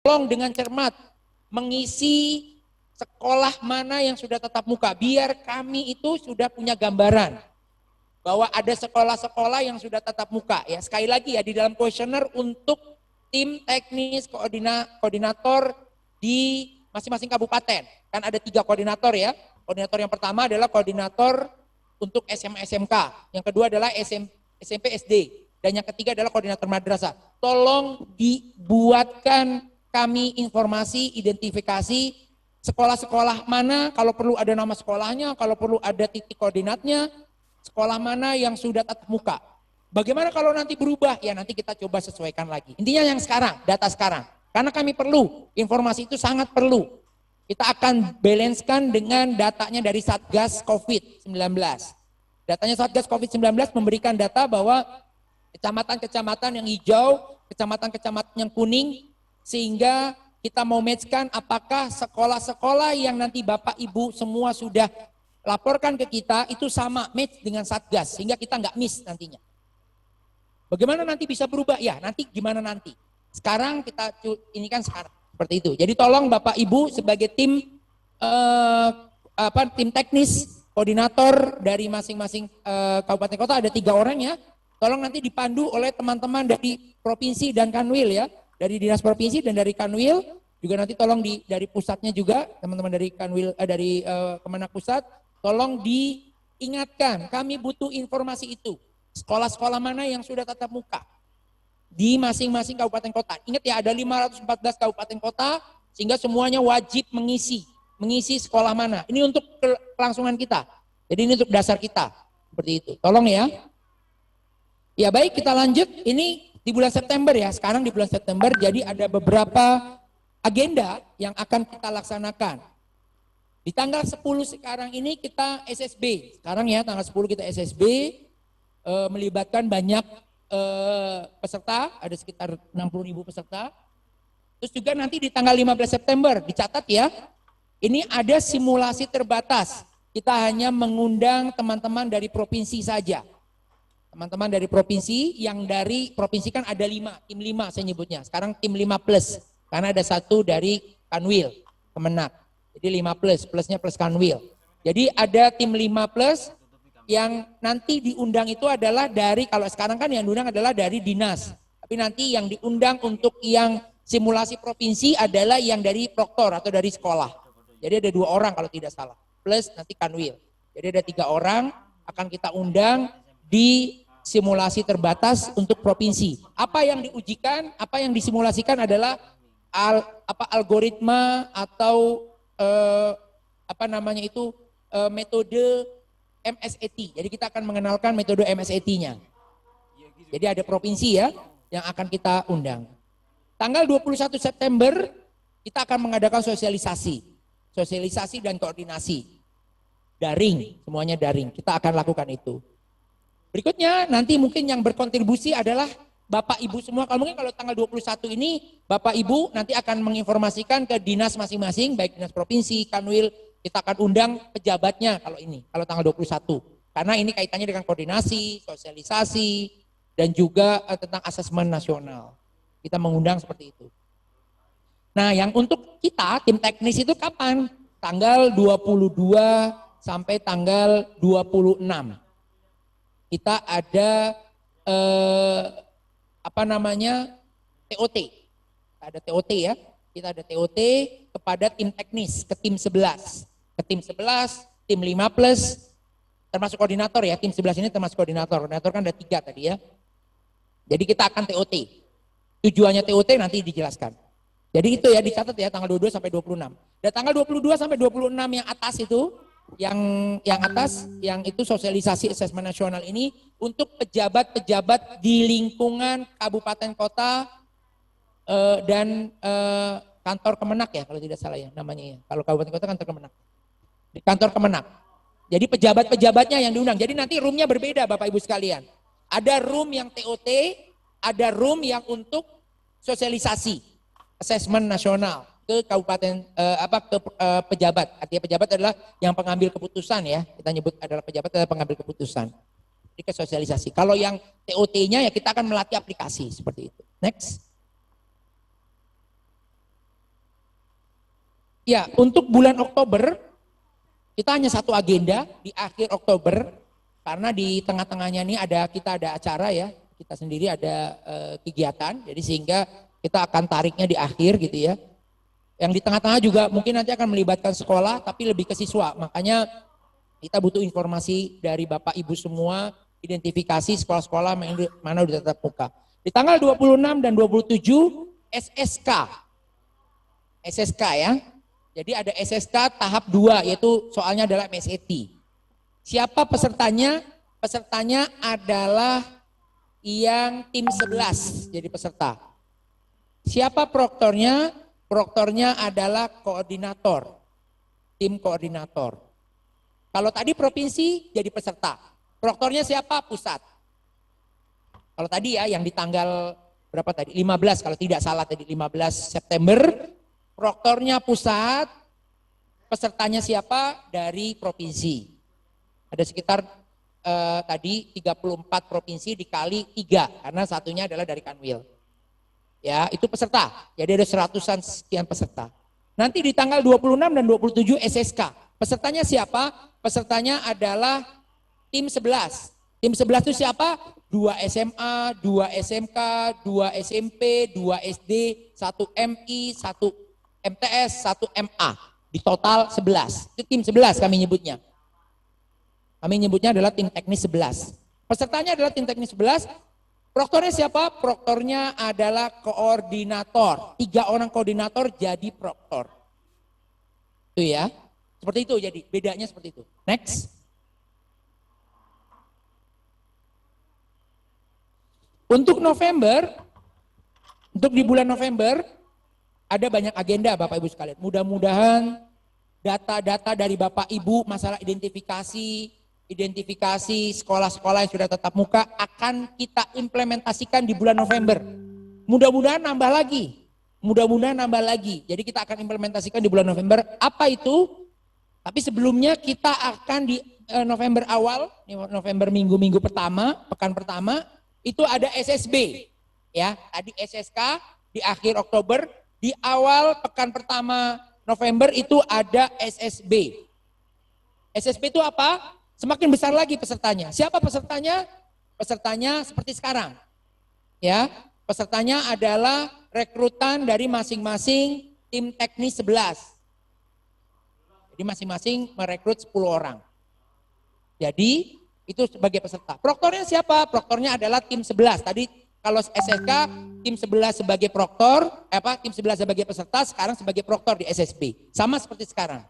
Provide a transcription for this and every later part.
tolong dengan cermat mengisi sekolah mana yang sudah tatap muka, biar kami itu sudah punya gambaran bahwa ada sekolah-sekolah yang sudah tatap muka ya. Sekali lagi ya, di dalam kuesioner untuk tim teknis koordinator di masing-masing kabupaten. Kan ada 3 koordinator ya. Koordinator yang pertama adalah koordinator untuk SMA SMK, yang kedua adalah SMP SD, dan yang ketiga adalah koordinator madrasah. Tolong dibuatkan kami informasi, identifikasi sekolah-sekolah mana, kalau perlu ada nama sekolahnya, kalau perlu ada titik koordinatnya, sekolah mana yang sudah tatap muka. Bagaimana kalau nanti berubah? Ya nanti kita coba sesuaikan lagi. Intinya yang sekarang, data sekarang. Karena kami perlu, informasi itu sangat perlu. Kita akan balancekan dengan datanya dari Satgas COVID-19. Datanya Satgas COVID-19 memberikan data bahwa kecamatan-kecamatan yang hijau, kecamatan-kecamatan yang kuning, sehingga kita mau matchkan apakah sekolah-sekolah yang nanti Bapak Ibu semua sudah laporkan ke kita itu sama match dengan Satgas, sehingga kita nggak miss nantinya. Bagaimana nanti bisa berubah? Ya nanti gimana nanti. Sekarang kita ini kan sekarang seperti itu. Jadi tolong Bapak Ibu sebagai tim tim teknis koordinator dari masing-masing kabupaten kota, ada 3 orang ya. Tolong nanti dipandu oleh teman-teman dari provinsi dan Kanwil ya, dari dinas provinsi dan dari Kanwil juga. Nanti tolong dari pusatnya juga teman-teman dari Kanwil dari Kemenak Pusat. Tolong diingatkan, kami butuh informasi itu. Sekolah-sekolah mana yang sudah tatap muka di masing-masing kabupaten kota. Ingat ya, ada 514 kabupaten kota, sehingga semuanya wajib mengisi sekolah mana. Ini untuk kelangsungan kita. Jadi ini untuk dasar kita. Seperti itu. Tolong ya. Ya baik, kita lanjut. Ini di bulan September ya. Sekarang di bulan September, jadi ada beberapa agenda yang akan kita laksanakan. Di tanggal 10 sekarang ini kita SSB. Sekarang ya tanggal 10 kita SSB, melibatkan banyak peserta, ada sekitar 60.000 peserta. Terus juga nanti di tanggal 15 September, dicatat ya, ini ada simulasi terbatas. Kita hanya mengundang teman-teman dari provinsi saja. Teman-teman dari provinsi, yang dari provinsi kan ada 5, tim 5 saya nyebutnya. Sekarang tim 5 plus, karena ada 1 dari Kanwil, Kemenak. Jadi 5 plus, plusnya plus Kanwil. Jadi ada tim 5 plus yang nanti diundang itu adalah dari, kalau sekarang kan yang diundang adalah dari dinas. Tapi nanti yang diundang untuk yang simulasi provinsi adalah yang dari proktor atau dari sekolah. Jadi ada 2 orang kalau tidak salah, plus nanti Kanwil. Jadi ada 3 orang akan kita undang di simulasi terbatas untuk provinsi. Apa yang diujikan, apa yang disimulasikan adalah algoritma atau metode MSAT. Jadi kita akan mengenalkan metode MSAT-nya. Jadi ada provinsi ya yang akan kita undang. Tanggal 21 September kita akan mengadakan sosialisasi dan koordinasi. Daring, semuanya daring. Kita akan lakukan itu. Berikutnya nanti mungkin yang berkontribusi adalah Bapak Ibu semua. Kalau mungkin kalau tanggal 21 ini Bapak Ibu nanti akan menginformasikan ke dinas masing-masing, baik dinas provinsi, Kanwil, kita akan undang pejabatnya kalau tanggal 21. Karena ini kaitannya dengan koordinasi, sosialisasi, dan juga tentang asesmen nasional. Kita mengundang seperti itu. Nah yang untuk kita, tim teknis itu kapan? Tanggal 22 sampai tanggal 26. Kita ada TOT. Ada TOT ya. Kita ada TOT kepada tim teknis, ke tim 11. Ke tim 11, tim 5 plus, termasuk koordinator ya. Tim 11 ini termasuk koordinator. Koordinator kan ada 3 tadi ya. Jadi kita akan TOT. Tujuannya TOT nanti dijelaskan. Jadi itu ya, dicatat ya, tanggal 22 sampai 26. Dan tanggal 22 sampai 26 yang atas itu, yang itu sosialisasi asesmen nasional ini untuk pejabat-pejabat di lingkungan kabupaten kota dan kantor Kemenak ya, kalau tidak salah ya namanya ya. Kalau kabupaten kota kantor Kemenak. Di kantor Kemenak. Jadi pejabat-pejabatnya yang diundang. Jadi nanti roomnya berbeda Bapak Ibu sekalian. Ada room yang TOT, ada room yang untuk sosialisasi asesmen nasional ke kabupaten pejabat. Artinya pejabat adalah yang pengambil keputusan ya. Kita nyebut adalah pejabat adalah pengambil keputusan. Jadi ke sosialisasi. Kalau yang TOT-nya ya kita akan melatih aplikasi seperti itu. Next. Ya, untuk bulan Oktober kita hanya satu agenda di akhir Oktober karena di tengah-tengahnya ini kita ada acara ya, kita sendiri ada kegiatan, jadi sehingga kita akan tariknya di akhir gitu ya. Yang di tengah-tengah juga mungkin nanti akan melibatkan sekolah tapi lebih ke siswa, makanya kita butuh informasi dari Bapak Ibu semua, identifikasi sekolah-sekolah mana udah tatap muka. Di tanggal 26 dan 27 SSK. SSK ya. Jadi ada SSK tahap 2 yaitu soalnya adalah MSET. Siapa pesertanya? Pesertanya adalah yang tim 11 jadi peserta. Siapa proktornya? Proktornya adalah koordinator. Tim koordinator. Kalau tadi provinsi jadi peserta. Proktornya siapa? Pusat. Kalau tadi ya yang di tanggal berapa tadi? 15 kalau tidak salah tadi 15 September. Proktornya pusat, pesertanya siapa? Dari provinsi. Ada sekitar tadi 34 provinsi dikali 3 karena satunya adalah dari Kanwil. Ya, itu peserta. Jadi ada 100-an sekian peserta. Nanti di tanggal 26 dan 27 SSK. Pesertanya siapa? Pesertanya adalah tim 11. Tim 11 itu siapa? 2 SMA, 2 SMK, 2 SMP, 2 SD, 1 MI, 1 MTS, 1 MA, di total 11. Itu tim 11 kami nyebutnya. Kami nyebutnya adalah tim teknis 11. Pesertanya adalah tim teknis 11. Proktornya siapa? Proktornya adalah koordinator. 3 orang koordinator jadi proktor. Itu ya. Seperti itu jadi, bedanya seperti itu. Next. Untuk November, untuk di bulan November, ada banyak agenda Bapak Ibu sekalian. Mudah-mudahan data-data dari Bapak Ibu masalah identifikasi sekolah-sekolah yang sudah tatap muka akan kita implementasikan di bulan November. Mudah-mudahan nambah lagi. Mudah-mudahan nambah lagi. Jadi kita akan implementasikan di bulan November. Apa itu? Tapi sebelumnya kita akan di November awal, November minggu-minggu pertama, pekan pertama, itu ada SSB. Ya, tadi SSK di akhir Oktober. Di awal pekan pertama November itu ada SSB. SSB itu apa? Semakin besar lagi pesertanya. Siapa pesertanya? Pesertanya seperti sekarang. Ya, pesertanya adalah rekrutan dari masing-masing tim teknis 11. Jadi masing-masing merekrut 10 orang. Jadi itu sebagai peserta. Proktornya siapa? Proktornya adalah tim 11. Tadi kalau SSK tim 11 sebagai proktor, tim 11 sebagai peserta, sekarang sebagai proktor di SSB. Sama seperti sekarang.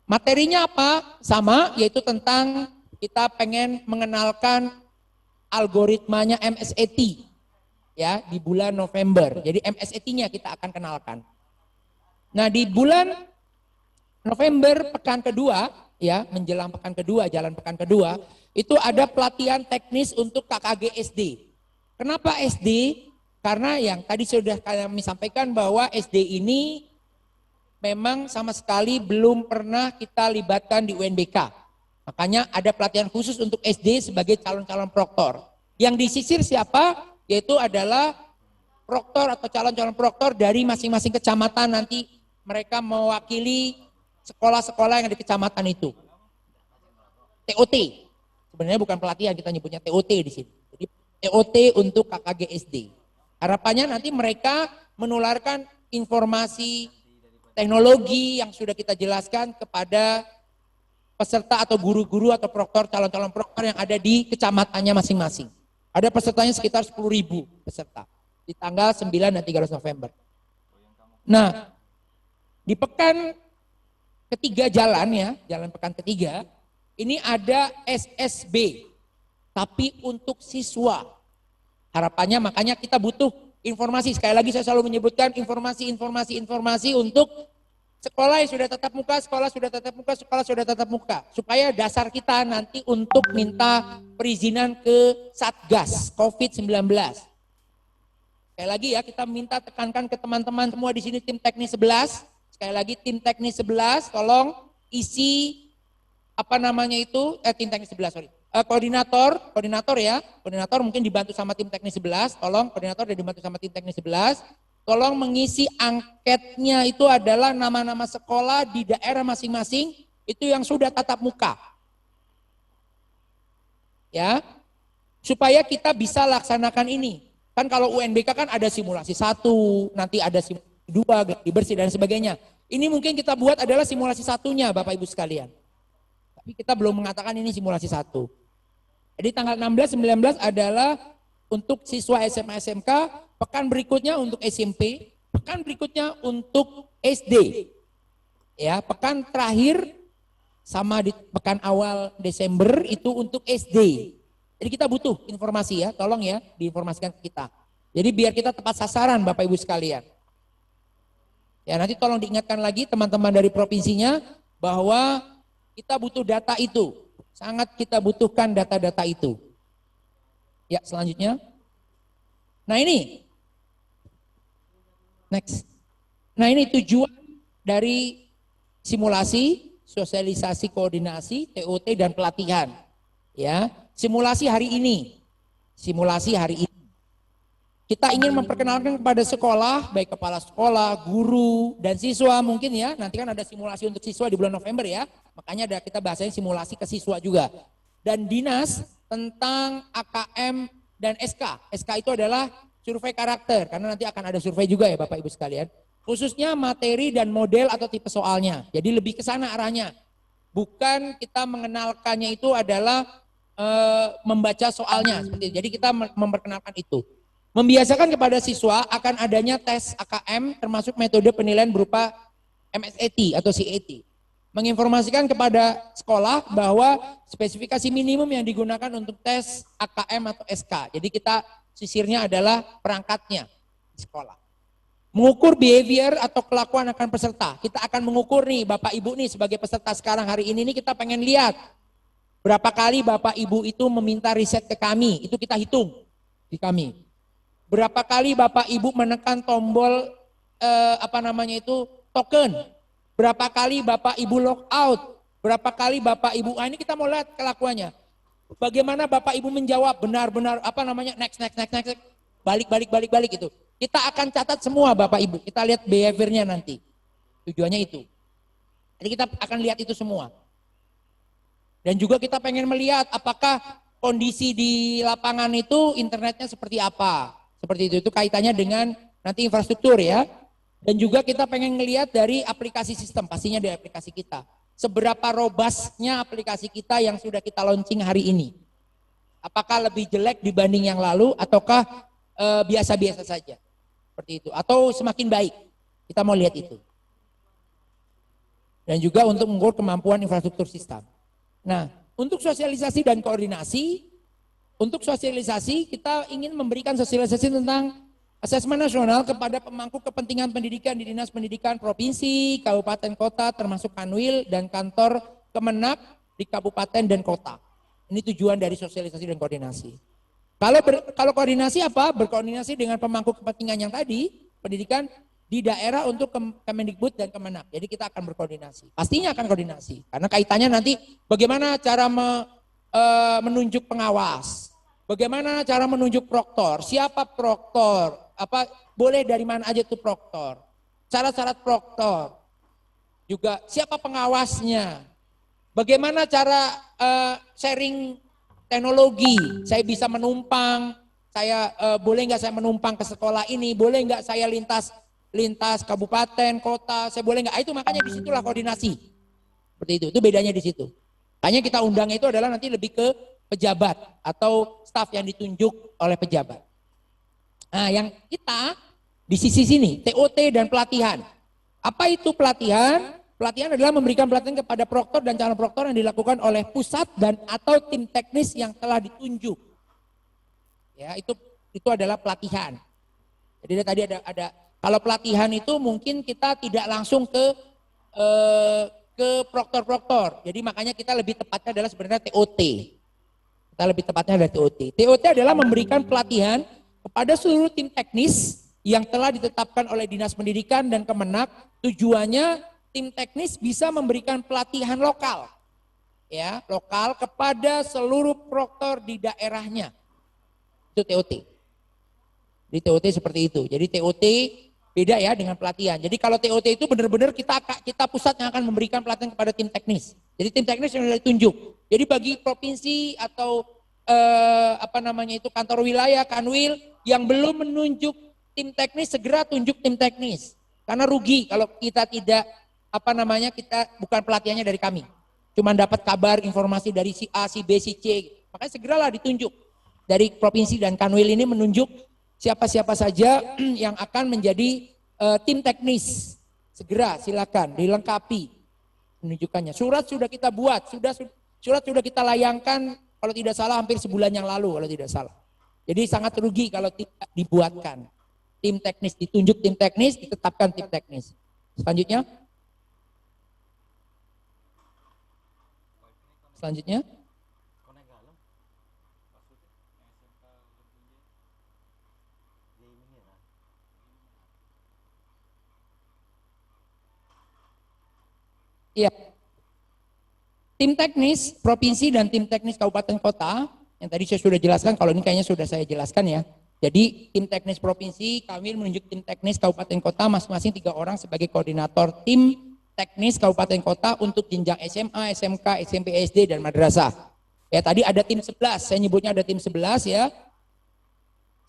Materinya apa? Sama, yaitu tentang kita pengen mengenalkan algoritmanya MSET ya di bulan November. Jadi MSET-nya kita akan kenalkan. Nah, di bulan November pekan kedua ya, menjelang pekan kedua, jalan pekan kedua, itu ada pelatihan teknis untuk KKG SD. Kenapa SD? Karena yang tadi sudah kami sampaikan bahwa SD ini memang sama sekali belum pernah kita libatkan di UNBK. Makanya ada pelatihan khusus untuk SD sebagai calon-calon proktor. Yang disisir siapa? Yaitu adalah proktor atau calon-calon proktor dari masing-masing kecamatan, nanti mereka mewakili sekolah-sekolah yang ada di kecamatan itu. TOT. Sebenarnya bukan pelatihan, kita nyebutnya TOT di sini. Jadi TOT untuk KKG SD. Harapannya nanti mereka menularkan informasi teknologi yang sudah kita jelaskan kepada peserta atau guru-guru atau proktor, calon-calon proktor yang ada di kecamatannya masing-masing. Ada pesertanya sekitar 10.000 peserta di tanggal 9 dan 13 November. Nah, di pekan ketiga jalan pekan ketiga, ini ada SSB, tapi untuk siswa. Harapannya makanya kita butuh informasi, sekali lagi saya selalu menyebutkan informasi untuk sekolah yang sudah tatap muka, sekolah sudah tatap muka, supaya dasar kita nanti untuk minta perizinan ke Satgas COVID-19. Sekali lagi ya, kita minta tekankan ke teman-teman semua di sini tim teknis 11. Sekali lagi tim teknis 11, tolong isi tim teknis 11, sorry. Koordinator ya, koordinator mungkin dibantu sama tim teknis 11, tolong koordinator dan dibantu sama tim teknis 11. tolong mengisi angketnya itu adalah nama-nama sekolah di daerah masing-masing itu yang sudah tatap muka. Ya, supaya kita bisa laksanakan ini. Kan kalau UNBK kan ada simulasi 1, nanti ada simulasi 2, gladi bersih dan sebagainya. Ini mungkin kita buat adalah simulasi 1-nya Bapak Ibu sekalian. Tapi kita belum mengatakan ini simulasi 1. Jadi tanggal 16, 19 adalah untuk siswa SMA SMK, pekan berikutnya untuk SMP, pekan berikutnya untuk SD. Ya, pekan terakhir sama di pekan awal Desember itu untuk SD. Jadi kita butuh informasi ya, tolong ya diinformasikan ke kita. Jadi biar kita tepat sasaran Bapak Ibu sekalian. Ya, nanti tolong diingatkan lagi teman-teman dari provinsinya bahwa kita butuh data itu. Sangat kita butuhkan data-data itu. Ya, selanjutnya. Nah ini. Next. Nah ini tujuan dari simulasi, sosialisasi, koordinasi, TOT dan pelatihan. Ya, simulasi hari ini. Simulasi hari ini. Kita ingin memperkenalkan kepada sekolah, baik kepala sekolah, guru, dan siswa mungkin ya. Nanti kan ada simulasi untuk siswa di bulan November ya. Makanya ada kita bahasanya simulasi ke siswa juga. Dan dinas tentang AKM dan SK. SK itu adalah survei karakter, karena nanti akan ada survei juga ya Bapak Ibu sekalian. Khususnya materi dan model atau tipe soalnya. Jadi lebih ke sana arahnya. Bukan kita mengenalkannya itu adalah membaca soalnya. Seperti itu. Jadi kita memperkenalkan itu. Membiasakan kepada siswa akan adanya tes AKM termasuk metode penilaian berupa MSAT atau CAT. Menginformasikan kepada sekolah bahwa spesifikasi minimum yang digunakan untuk tes AKM atau SK. Jadi kita sisirnya adalah perangkatnya di sekolah. Mengukur behavior atau kelakuan akan peserta. Kita akan mengukur nih Bapak Ibu nih sebagai peserta sekarang hari ini nih kita pengen lihat berapa kali Bapak Ibu itu meminta riset ke kami. Itu kita hitung di kami. Berapa kali Bapak Ibu menekan tombol token? Berapa kali Bapak Ibu logout? Berapa kali Bapak Ibu? Ini kita mau lihat kelakuannya. Bagaimana Bapak Ibu menjawab benar-benar next, balik itu. Kita akan catat semua Bapak Ibu. Kita lihat behaviornya nanti. Tujuannya itu. Jadi kita akan lihat itu semua. Dan juga kita pengen melihat apakah kondisi di lapangan itu internetnya seperti apa. Seperti itu kaitannya dengan nanti infrastruktur ya. Dan juga kita pengen ngelihat dari aplikasi sistem, pastinya dari aplikasi kita. Seberapa robustnya aplikasi kita yang sudah kita launching hari ini. Apakah lebih jelek dibanding yang lalu ataukah biasa-biasa saja. Seperti itu. Atau semakin baik. Kita mau lihat itu. Dan juga untuk mengukur kemampuan infrastruktur sistem. Nah, untuk sosialisasi dan koordinasi, untuk sosialisasi kita ingin memberikan sosialisasi tentang asesmen nasional kepada pemangku kepentingan pendidikan di Dinas Pendidikan Provinsi, Kabupaten Kota termasuk Kanwil dan kantor Kemenak di kabupaten dan kota. Ini tujuan dari sosialisasi dan koordinasi. Kalau koordinasi apa? Berkoordinasi dengan pemangku kepentingan yang tadi, pendidikan di daerah untuk Kemendikbud dan Kemenak. Jadi kita akan berkoordinasi. Pastinya akan koordinasi karena kaitannya nanti bagaimana cara menunjuk pengawas. Bagaimana cara menunjuk proktor? Siapa proktor? Boleh dari mana aja tuh proktor? Syarat-syarat proktor. Juga siapa pengawasnya? Bagaimana cara sharing teknologi? Saya bisa menumpang. Boleh nggak saya menumpang ke sekolah ini? Boleh nggak saya lintas kabupaten, kota? Saya boleh nggak? Itu makanya disitulah koordinasi. Seperti itu. Itu bedanya di situ. Hanya kita undang itu adalah nanti lebih ke pejabat atau staf yang ditunjuk oleh pejabat. Nah, yang kita di sisi sini TOT dan pelatihan. Apa itu pelatihan? Pelatihan adalah memberikan pelatihan kepada proktor dan calon proktor yang dilakukan oleh pusat dan atau tim teknis yang telah ditunjuk. Ya, itu adalah pelatihan. Jadi tadi ada kalau pelatihan itu mungkin kita tidak langsung ke proktor-proktor. Jadi makanya kita lebih tepatnya adalah sebenarnya TOT. Kita lebih tepatnya adalah TOT. TOT adalah memberikan pelatihan kepada seluruh tim teknis yang telah ditetapkan oleh Dinas Pendidikan dan Kemenak. Tujuannya tim teknis bisa memberikan pelatihan lokal. Ya, lokal kepada seluruh proktor di daerahnya. Itu TOT. Di TOT seperti itu. Jadi TOT Beda ya dengan pelatihan. Jadi kalau TOT itu benar-benar kita pusat yang akan memberikan pelatihan kepada tim teknis. Jadi tim teknis yang sudah ditunjuk. Jadi bagi provinsi atau kantor wilayah Kanwil yang belum menunjuk tim teknis, segera tunjuk tim teknis. Karena rugi kalau kita tidak kita bukan pelatihannya dari kami. Cuma dapat kabar informasi dari si A, si B, si C. Makanya segeralah ditunjuk. Dari provinsi dan Kanwil ini menunjuk siapa-siapa saja yang akan menjadi tim teknis. Segera silakan dilengkapi penunjukannya. Surat sudah kita buat, surat sudah kita layangkan kalau tidak salah hampir sebulan yang lalu kalau tidak salah. Jadi sangat rugi kalau tidak dibuatkan. Tim teknis, ditunjuk tim teknis, ditetapkan tim teknis. Selanjutnya. Iya. Tim teknis provinsi dan tim teknis kabupaten kota, yang tadi saya sudah jelaskan, kalau ini kayaknya sudah saya jelaskan ya. Jadi tim teknis provinsi, kami menunjuk tim teknis kabupaten kota masing-masing 3 orang sebagai koordinator tim teknis kabupaten kota untuk jenjang SMA, SMK, SMP, SD, dan madrasah. Ya tadi ada tim 11, saya nyebutnya ada tim 11 ya.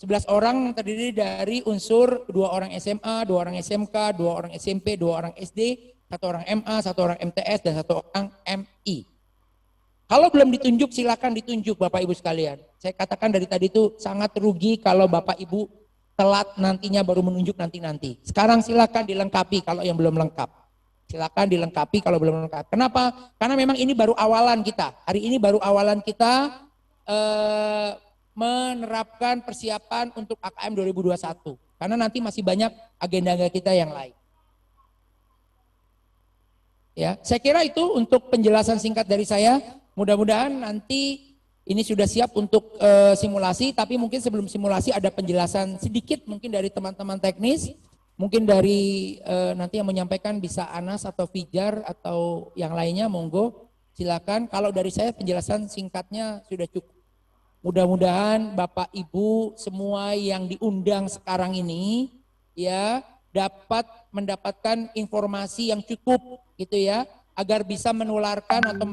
11 orang terdiri dari unsur 2 orang SMA, 2 orang SMK, 2 orang SMP, 2 orang SD, 1 orang MA, 1 orang MTS, dan 1 orang MI. Kalau belum ditunjuk silakan ditunjuk Bapak Ibu sekalian. Saya katakan dari tadi itu sangat rugi kalau Bapak Ibu telat nantinya baru menunjuk nanti. Sekarang silakan dilengkapi kalau yang belum lengkap. Silakan dilengkapi kalau belum lengkap. Kenapa? Karena memang ini baru awalan kita. Hari ini baru awalan kita menerapkan persiapan untuk AKM 2021. Karena nanti masih banyak agenda kita yang lain. Ya, saya kira itu untuk penjelasan singkat dari saya. Mudah-mudahan nanti ini sudah siap untuk simulasi, tapi mungkin sebelum simulasi ada penjelasan sedikit mungkin dari teman-teman teknis, mungkin dari nanti yang menyampaikan bisa Anas atau Fijar atau yang lainnya, monggo silakan. Kalau dari saya penjelasan singkatnya sudah cukup. Mudah-mudahan Bapak Ibu semua yang diundang sekarang ini ya dapat mendapatkan informasi yang cukup gitu ya, agar bisa menularkan atau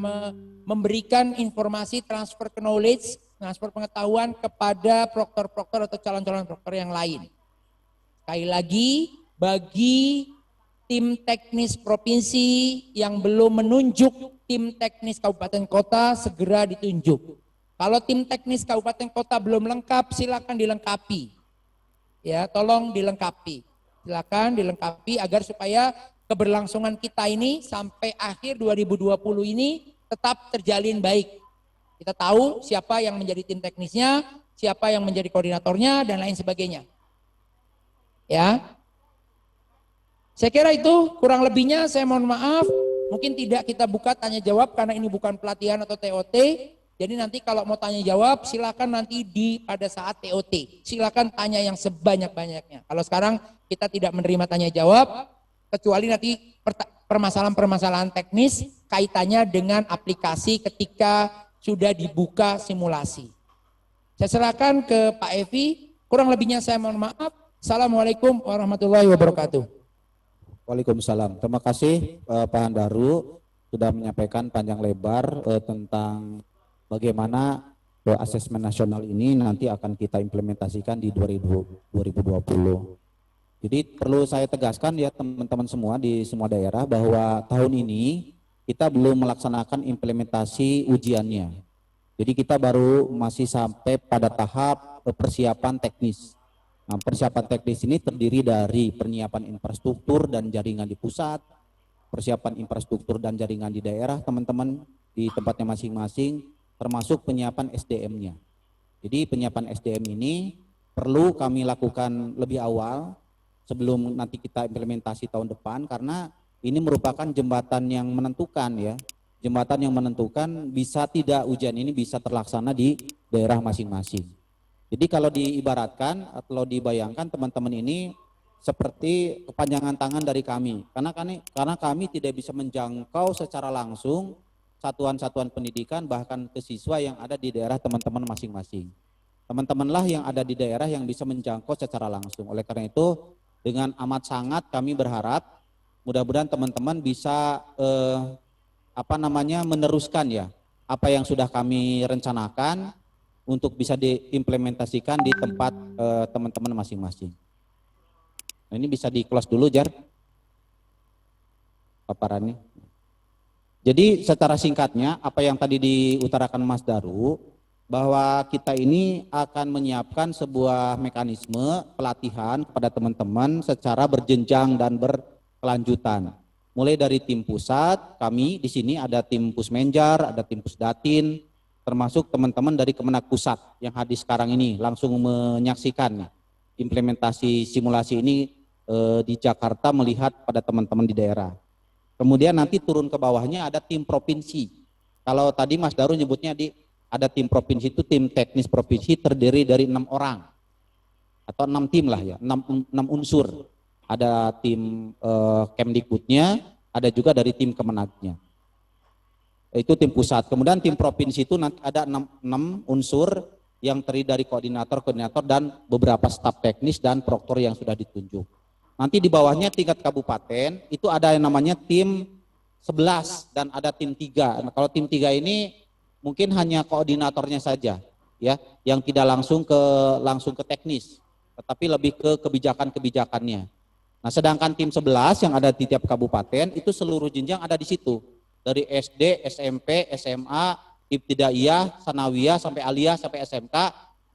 memberikan informasi transfer knowledge, transfer pengetahuan kepada proktor-proktor atau calon-calon proktor yang lain. Sekali lagi, bagi tim teknis provinsi yang belum menunjuk tim teknis kabupaten kota, segera ditunjuk. Kalau tim teknis kabupaten kota belum lengkap, silakan dilengkapi. Ya, tolong dilengkapi. Silakan dilengkapi agar supaya keberlangsungan kita ini sampai akhir 2020 ini tetap terjalin baik. Kita tahu siapa yang menjadi tim teknisnya, siapa yang menjadi koordinatornya, dan lain sebagainya. Ya, saya kira itu kurang lebihnya. Saya mohon maaf, mungkin tidak kita buka tanya jawab karena ini bukan pelatihan atau TOT. Jadi nanti kalau mau tanya jawab silakan nanti pada saat TOT. Silakan tanya yang sebanyak-banyaknya. Kalau sekarang kita tidak menerima tanya jawab, kecuali nanti permasalahan-permasalahan teknis kaitannya dengan aplikasi ketika sudah dibuka simulasi. Saya serahkan ke Pak Evi, kurang lebihnya saya mohon maaf. Assalamualaikum warahmatullahi wabarakatuh. Waalaikumsalam. Terima kasih Pak Handaru sudah menyampaikan panjang lebar tentang bagaimana asesmen nasional ini nanti akan kita implementasikan di 2020. Jadi perlu saya tegaskan ya teman-teman semua di semua daerah bahwa tahun ini kita belum melaksanakan implementasi ujiannya. Jadi kita baru masih sampai pada tahap persiapan teknis. Nah, persiapan teknis ini terdiri dari penyiapan infrastruktur dan jaringan di pusat, persiapan infrastruktur dan jaringan di daerah teman-teman di tempatnya masing-masing, termasuk penyiapan SDM-nya. Jadi penyiapan SDM ini perlu kami lakukan lebih awal sebelum nanti kita implementasi tahun depan, karena ini merupakan jembatan yang menentukan ya. Jembatan yang menentukan bisa tidak ujian ini bisa terlaksana di daerah masing-masing. Jadi kalau diibaratkan atau dibayangkan teman-teman ini seperti kepanjangan tangan dari kami. Karena kami tidak bisa menjangkau secara langsung satuan-satuan pendidikan bahkan ke siswa yang ada di daerah teman-teman masing-masing. Teman-temanlah yang ada di daerah yang bisa menjangkau secara langsung. Oleh karena itu Dengan amat sangat kami berharap mudah-mudahan teman-teman bisa meneruskan ya apa yang sudah kami rencanakan untuk bisa diimplementasikan di tempat teman-teman masing-masing. Nah, ini bisa di close dulu Jar paparannya. Jadi secara singkatnya apa yang tadi diutarakan Mas Daru bahwa kita ini akan menyiapkan sebuah mekanisme pelatihan kepada teman-teman secara berjenjang dan berkelanjutan. Mulai dari tim pusat, kami di sini ada tim Pusmenjar, ada tim Pusdatin, termasuk teman-teman dari Kemenak Pusat yang hadir sekarang ini langsung menyaksikan implementasi simulasi ini di Jakarta melihat pada teman-teman di daerah. Kemudian nanti turun ke bawahnya ada tim provinsi. Kalau tadi Mas Daru nyebutnya ada tim provinsi itu tim teknis provinsi terdiri dari 6 orang atau 6 tim lah ya, 6 unsur. Ada tim Kemdikbudnya, ada juga dari tim Kemenagnya. Itu tim pusat. Kemudian tim provinsi itu nanti ada 6 unsur yang terdiri dari koordinator dan beberapa staf teknis dan proktor yang sudah ditunjuk. Nanti di bawahnya tingkat kabupaten itu ada yang namanya tim 11 dan ada tim 3. Nah, kalau tim 3 ini mungkin hanya koordinatornya saja ya, yang tidak langsung ke teknis, tetapi lebih ke kebijakan-kebijakannya. Nah, sedangkan tim 11 yang ada di tiap kabupaten itu seluruh jenjang ada di situ. Dari SD, SMP, SMA, Ibtidaiyah, Sanawiyah sampai Aliyah sampai SMK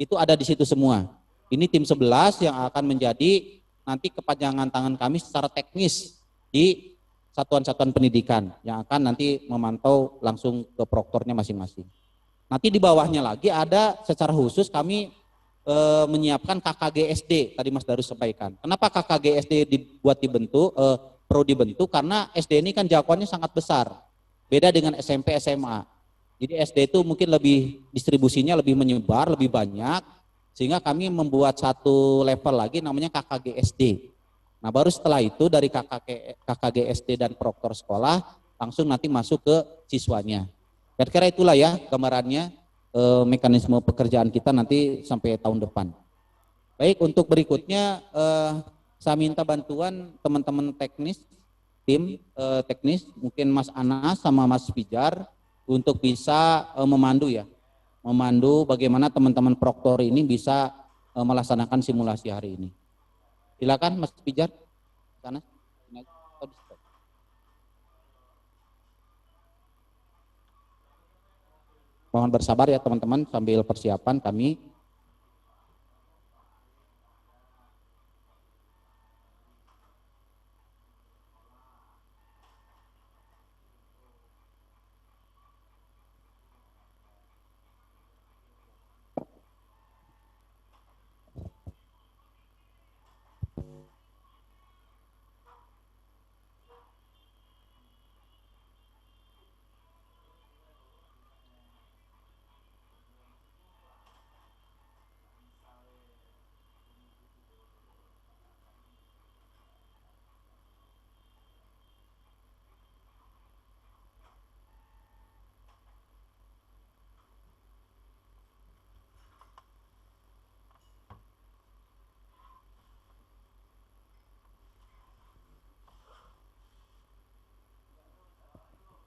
itu ada di situ semua. Ini tim 11 yang akan menjadi nanti kepanjangan tangan kami secara teknis di satuan-satuan pendidikan yang akan nanti memantau langsung ke proktornya masing-masing. Nanti di bawahnya lagi ada secara khusus kami menyiapkan KKG SD tadi Mas Darus sampaikan. Kenapa KKG SD perlu dibentuk? Karena SD ini kan jangkauannya sangat besar. Beda dengan SMP SMA. Jadi SD itu mungkin lebih distribusinya lebih menyebar, lebih banyak. Sehingga kami membuat satu level lagi namanya KKG SD. Nah baru setelah itu dari KKG SD dan proktor sekolah langsung nanti masuk ke siswanya. Kira-kira itulah ya gambarannya mekanisme pekerjaan kita nanti sampai tahun depan. Baik, untuk berikutnya saya minta bantuan teman-teman teknis, tim teknis, mungkin Mas Anas sama Mas Pijar untuk bisa memandu bagaimana teman-teman proktor ini bisa melaksanakan simulasi hari ini. Silakan Mas Pijar, sana. Mohon bersabar ya teman-teman sambil persiapan kami.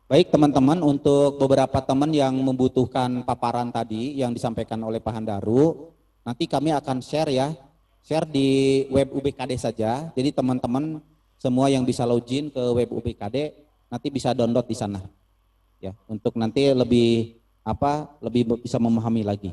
Baik teman-teman, untuk beberapa teman yang membutuhkan paparan tadi yang disampaikan oleh Pak Handaru, nanti kami akan share di web UBKD saja. Jadi teman-teman semua yang bisa login ke web UBKD nanti bisa download di sana. Ya, untuk nanti lebih bisa memahami lagi.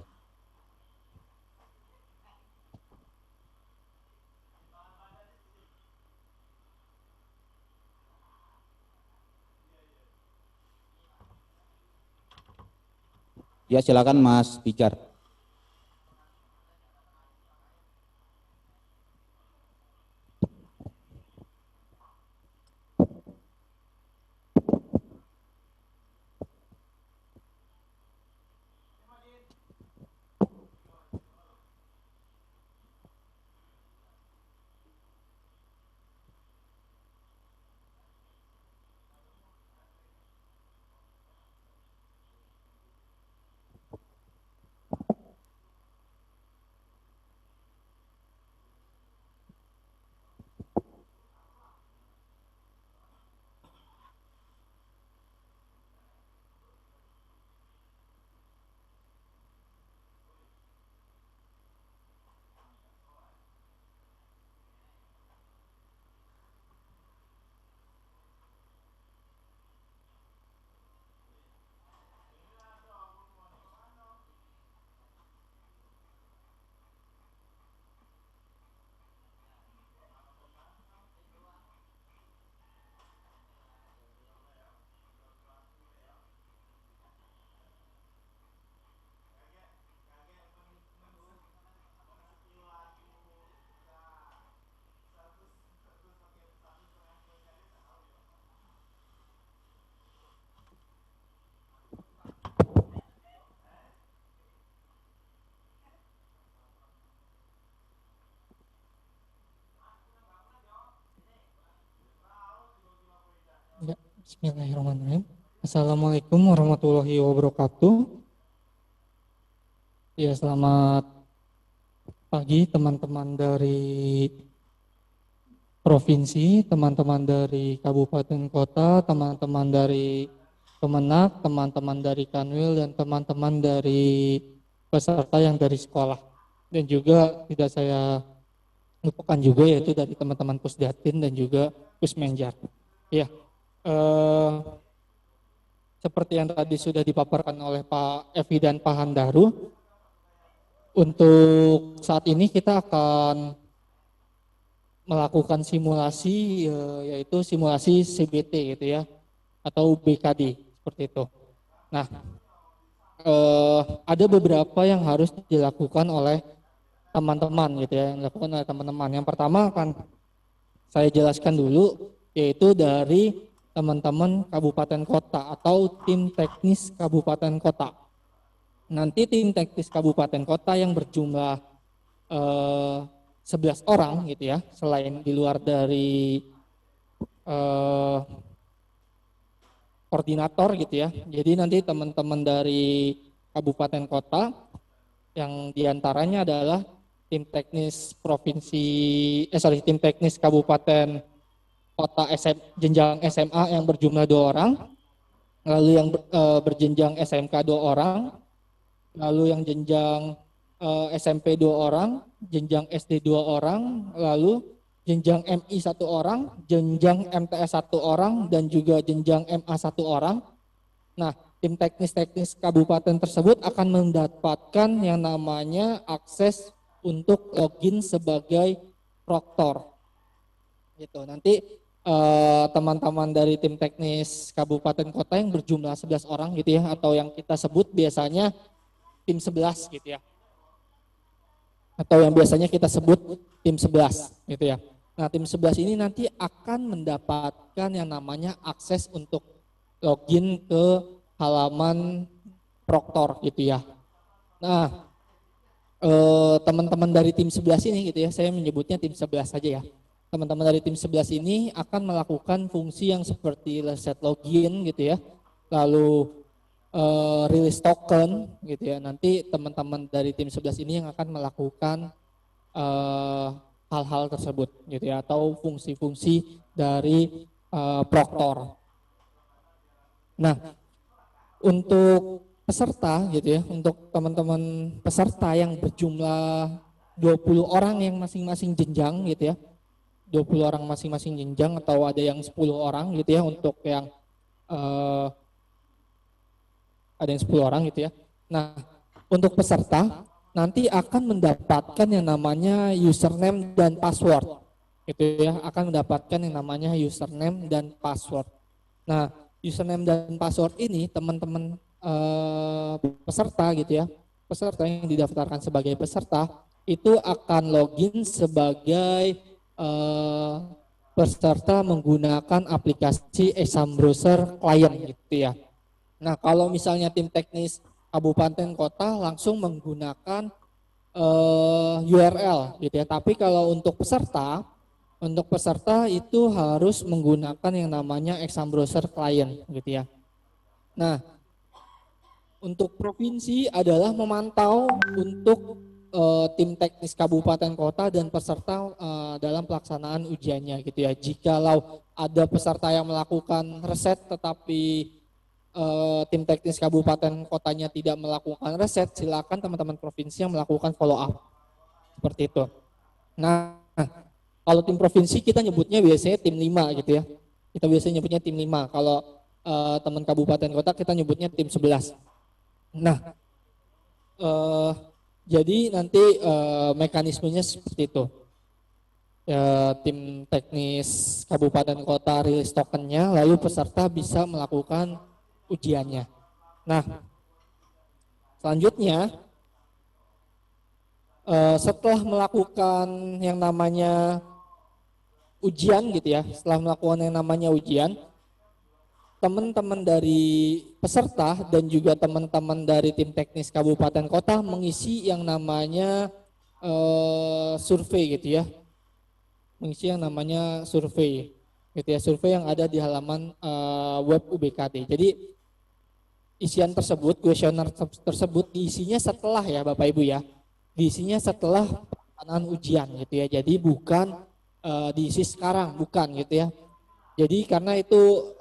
Ya, silakan Mas Pijar. Bismillahirrahmanirrahim. Assalamualaikum warahmatullahi wabarakatuh. Ya, selamat pagi teman-teman dari provinsi, teman-teman dari kabupaten kota, teman-teman dari Kemenak, teman-teman dari Kanwil, dan teman-teman dari peserta yang dari sekolah. Dan juga tidak saya lupakan juga yaitu dari teman-teman Pusdatin dan juga Pusmenjar. Ya, seperti yang tadi sudah dipaparkan oleh Pak Evi dan Pak Handaru, untuk saat ini kita akan melakukan simulasi, yaitu simulasi CBT gitu ya, atau BKD seperti itu. Nah, ada beberapa yang harus dilakukan oleh teman-teman gitu ya, yang dilakukan oleh teman-teman. Yang pertama akan saya jelaskan dulu, yaitu dari teman-teman kabupaten kota atau tim teknis kabupaten kota. Nanti tim teknis kabupaten kota yang berjumlah 11 orang gitu ya, selain di luar dari koordinator gitu ya. Jadi nanti teman-teman dari kabupaten kota yang diantaranya adalah tim teknis tim teknis kabupaten kota jenjang SMA yang berjumlah 2 orang, lalu yang berjenjang SMK 2 orang, lalu yang jenjang SMP 2 orang, jenjang SD 2 orang, lalu jenjang MI 1 orang, jenjang MTS 1 orang, dan juga jenjang MA 1 orang. Nah, tim teknis kabupaten tersebut akan mendapatkan yang namanya akses untuk login sebagai proktor. Gitu. Nanti teman-teman dari tim teknis kabupaten kota yang berjumlah 11 orang gitu ya, atau yang kita sebut biasanya tim 11 gitu ya. Atau yang biasanya kita sebut tim 11 gitu ya. Nah, tim 11 ini nanti akan mendapatkan yang namanya akses untuk login ke halaman proktor gitu ya. Nah, teman-teman dari tim 11 ini gitu ya, saya menyebutnya tim 11 saja ya. Teman-teman dari tim 11 ini akan melakukan fungsi yang seperti reset login gitu ya. Lalu release token gitu ya. Nanti teman-teman dari tim 11 ini yang akan melakukan hal-hal tersebut gitu ya, atau fungsi-fungsi dari proktor. Nah, untuk peserta gitu ya, untuk teman-teman peserta yang berjumlah 20 orang yang masing-masing jenjang gitu ya, 20 orang masing-masing jenjang, atau ada yang 10 orang gitu ya, untuk yang ada yang 10 orang gitu ya. Nah, untuk peserta nanti akan mendapatkan yang namanya username dan password gitu ya, akan mendapatkan yang namanya username dan password. Nah, username dan password ini teman-teman peserta gitu ya, peserta yang didaftarkan sebagai peserta itu akan login sebagai peserta menggunakan aplikasi Exam Browser Client gitu ya. Nah, kalau misalnya tim teknis kabupaten kota langsung menggunakan URL gitu ya. Tapi kalau untuk peserta itu harus menggunakan yang namanya Exam Browser Client gitu ya. Nah, untuk provinsi adalah memantau untuk tim teknis kabupaten kota dan peserta dalam pelaksanaan ujiannya gitu ya. Jikalau ada peserta yang melakukan reset tetapi tim teknis kabupaten kotanya tidak melakukan reset, silakan teman-teman provinsi yang melakukan follow up seperti itu. Nah, kalau tim provinsi kita nyebutnya biasanya tim 5 gitu ya. Kita biasanya nyebutnya tim 5. Kalau teman kabupaten kota kita nyebutnya tim 11. Nah, jadi nanti mekanismenya seperti itu. Tim teknis kabupaten kota rilis tokennya, lalu peserta bisa melakukan ujiannya. Nah, selanjutnya setelah melakukan yang namanya ujian gitu ya, setelah melakukan yang namanya ujian, teman-teman dari peserta dan juga teman-teman dari tim teknis kabupaten kota mengisi yang namanya survei gitu ya, mengisi yang namanya survei. gitu ya, survei yang ada di halaman web UBKD. Jadi isian tersebut, kuesioner tersebut diisinya setelah ya Bapak Ibu ya, diisinya setelah pelaksanaan ujian gitu ya. Jadi bukan diisi sekarang, bukan gitu ya. Jadi karena itu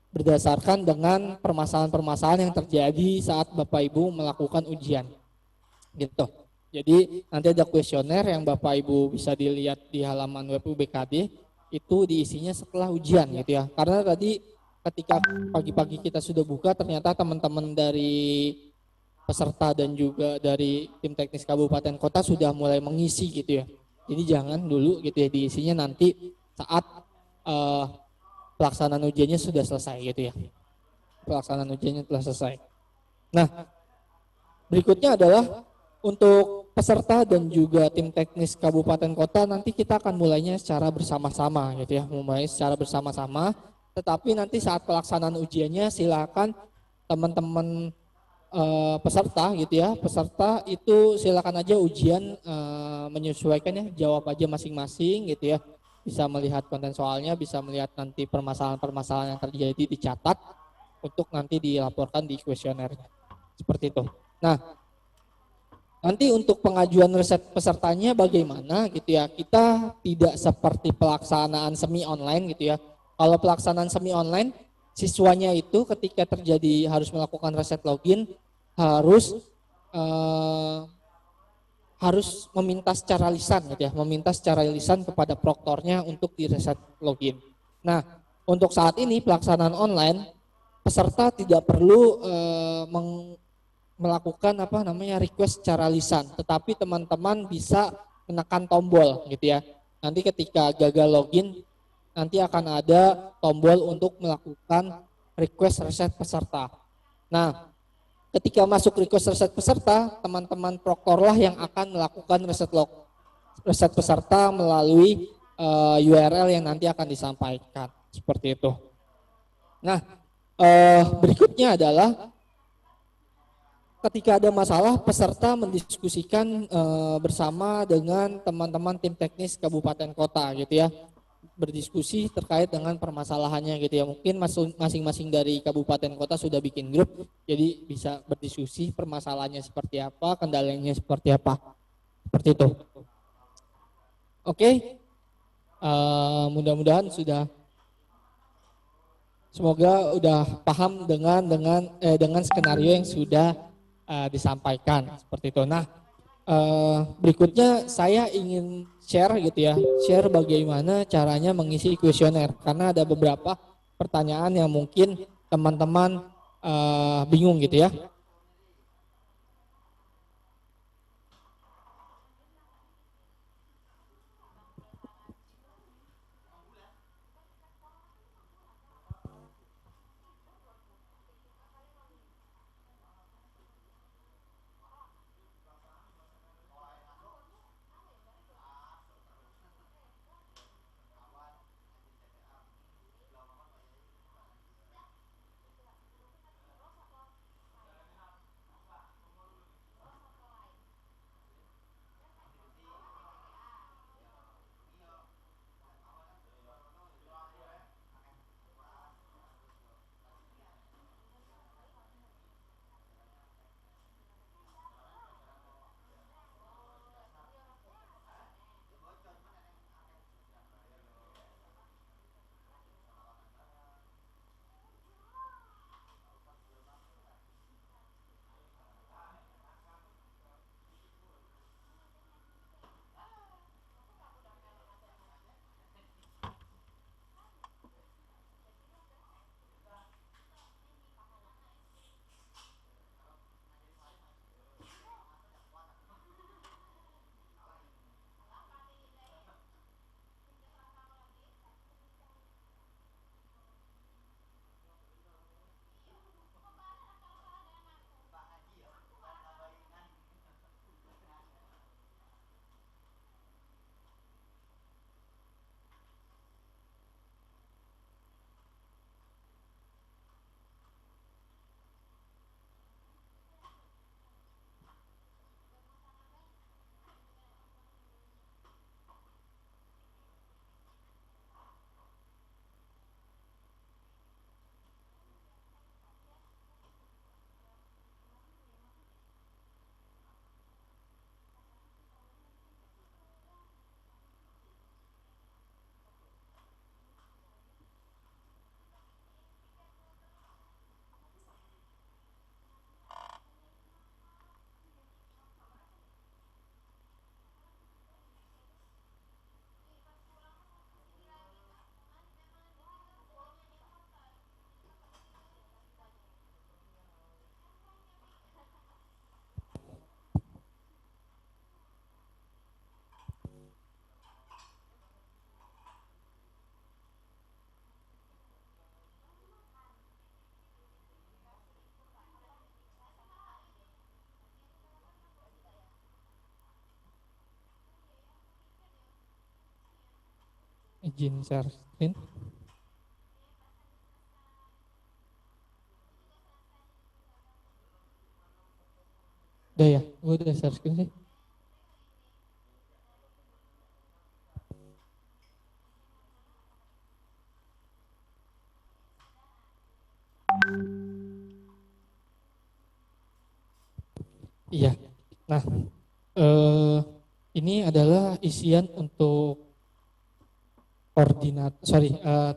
berdasarkan dengan permasalahan-permasalahan yang terjadi saat Bapak Ibu melakukan ujian gitu. Jadi nanti ada kuesioner yang Bapak Ibu bisa dilihat di halaman web UBKD, itu diisinya setelah ujian gitu ya. Karena tadi ketika pagi-pagi kita sudah buka, ternyata teman-teman dari peserta dan juga dari tim teknis kabupaten kota sudah mulai mengisi gitu ya. Jadi jangan dulu gitu ya diisinya nanti saat pelaksanaan ujiannya sudah selesai gitu ya. Pelaksanaan ujiannya telah selesai. Nah, berikutnya adalah untuk peserta dan juga tim teknis kabupaten kota nanti kita akan mulainya secara bersama-sama gitu ya, mulai secara bersama-sama. Tetapi nanti saat pelaksanaan ujiannya silakan teman-teman peserta gitu ya, peserta itu silakan aja ujian menyesuaikan ya, jawab aja masing-masing gitu ya. Bisa melihat konten soalnya, bisa melihat nanti permasalahan-permasalahan yang terjadi dicatat untuk nanti dilaporkan di kuesionernya. Seperti itu. Nah, nanti untuk pengajuan riset pesertanya bagaimana gitu ya, kita tidak seperti pelaksanaan semi online gitu ya. Kalau pelaksanaan semi online, siswanya itu ketika terjadi harus melakukan reset login, harus harus meminta secara lisan gitu ya, meminta secara lisan kepada proktornya untuk di reset login. Nah, untuk saat ini pelaksanaan online, peserta tidak perlu melakukan apa namanya request secara lisan, tetapi teman-teman bisa menekan tombol gitu ya. Nanti ketika gagal login, nanti akan ada tombol untuk melakukan request reset peserta. Nah, ketika masuk request reset peserta, teman-teman proktorlah yang akan melakukan reset peserta melalui URL yang nanti akan disampaikan seperti itu. Nah, berikutnya adalah ketika ada masalah, peserta mendiskusikan bersama dengan teman-teman tim teknis kabupaten kota gitu ya, berdiskusi terkait dengan permasalahannya gitu ya. Mungkin masing-masing dari kabupaten kota sudah bikin grup, jadi bisa berdiskusi permasalahannya seperti apa, kendalanya seperti apa, seperti itu. Oke, mudah-mudahan sudah, semoga udah paham dengan skenario yang sudah disampaikan seperti itu. Nah, berikutnya saya ingin share gitu ya, share bagaimana caranya mengisi kuesioner karena ada beberapa pertanyaan yang mungkin teman-teman bingung gitu ya. izin share screen. Udah ya, gue udah share screen sih. Iya. Nah, ini adalah isian untuk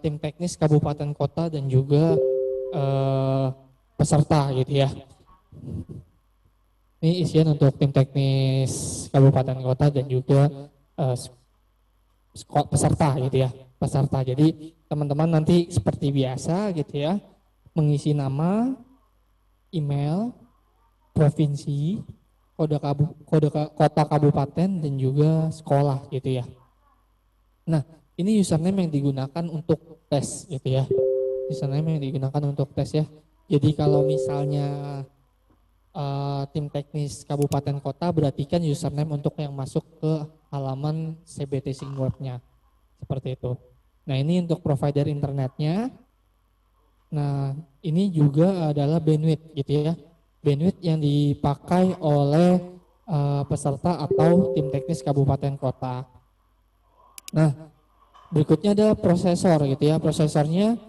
tim teknis kabupaten kota dan juga peserta gitu ya. Ini isian untuk tim teknis kabupaten kota dan juga peserta gitu ya. Peserta. Jadi teman-teman nanti seperti biasa gitu ya, mengisi nama, email, provinsi, kota kabupaten dan juga sekolah gitu ya. Nah, ini username yang digunakan untuk tes gitu ya. Username yang digunakan untuk tes ya. Jadi kalau misalnya tim teknis kabupaten kota, berarti kan username untuk yang masuk ke halaman CBT Singweb-nya. Seperti itu. Nah, ini untuk provider internetnya. Nah, ini juga adalah bandwidth gitu ya. Bandwidth yang dipakai oleh peserta atau tim teknis kabupaten kota. Nah, berikutnya adalah prosesor gitu ya. Prosesornya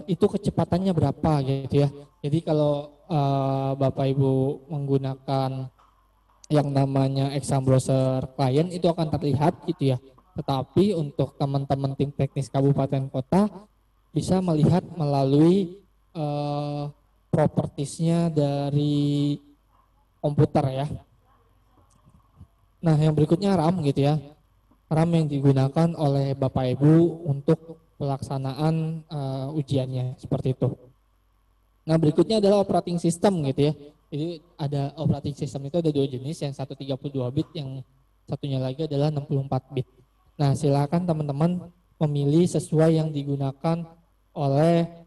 itu kecepatannya berapa gitu ya. Jadi kalau Bapak Ibu menggunakan yang namanya exam browser client itu akan terlihat gitu ya. Tetapi untuk teman-teman tim teknis kabupaten kota bisa melihat melalui propertiesnya dari komputer ya. Nah, yang berikutnya RAM gitu ya. RAM yang digunakan oleh Bapak Ibu untuk pelaksanaan ujiannya seperti itu. Nah, berikutnya adalah operating system gitu ya. Jadi ada operating system itu ada dua jenis, yang satu 32 bit, yang satunya lagi adalah 64 bit. Nah, silakan teman-teman memilih sesuai yang digunakan oleh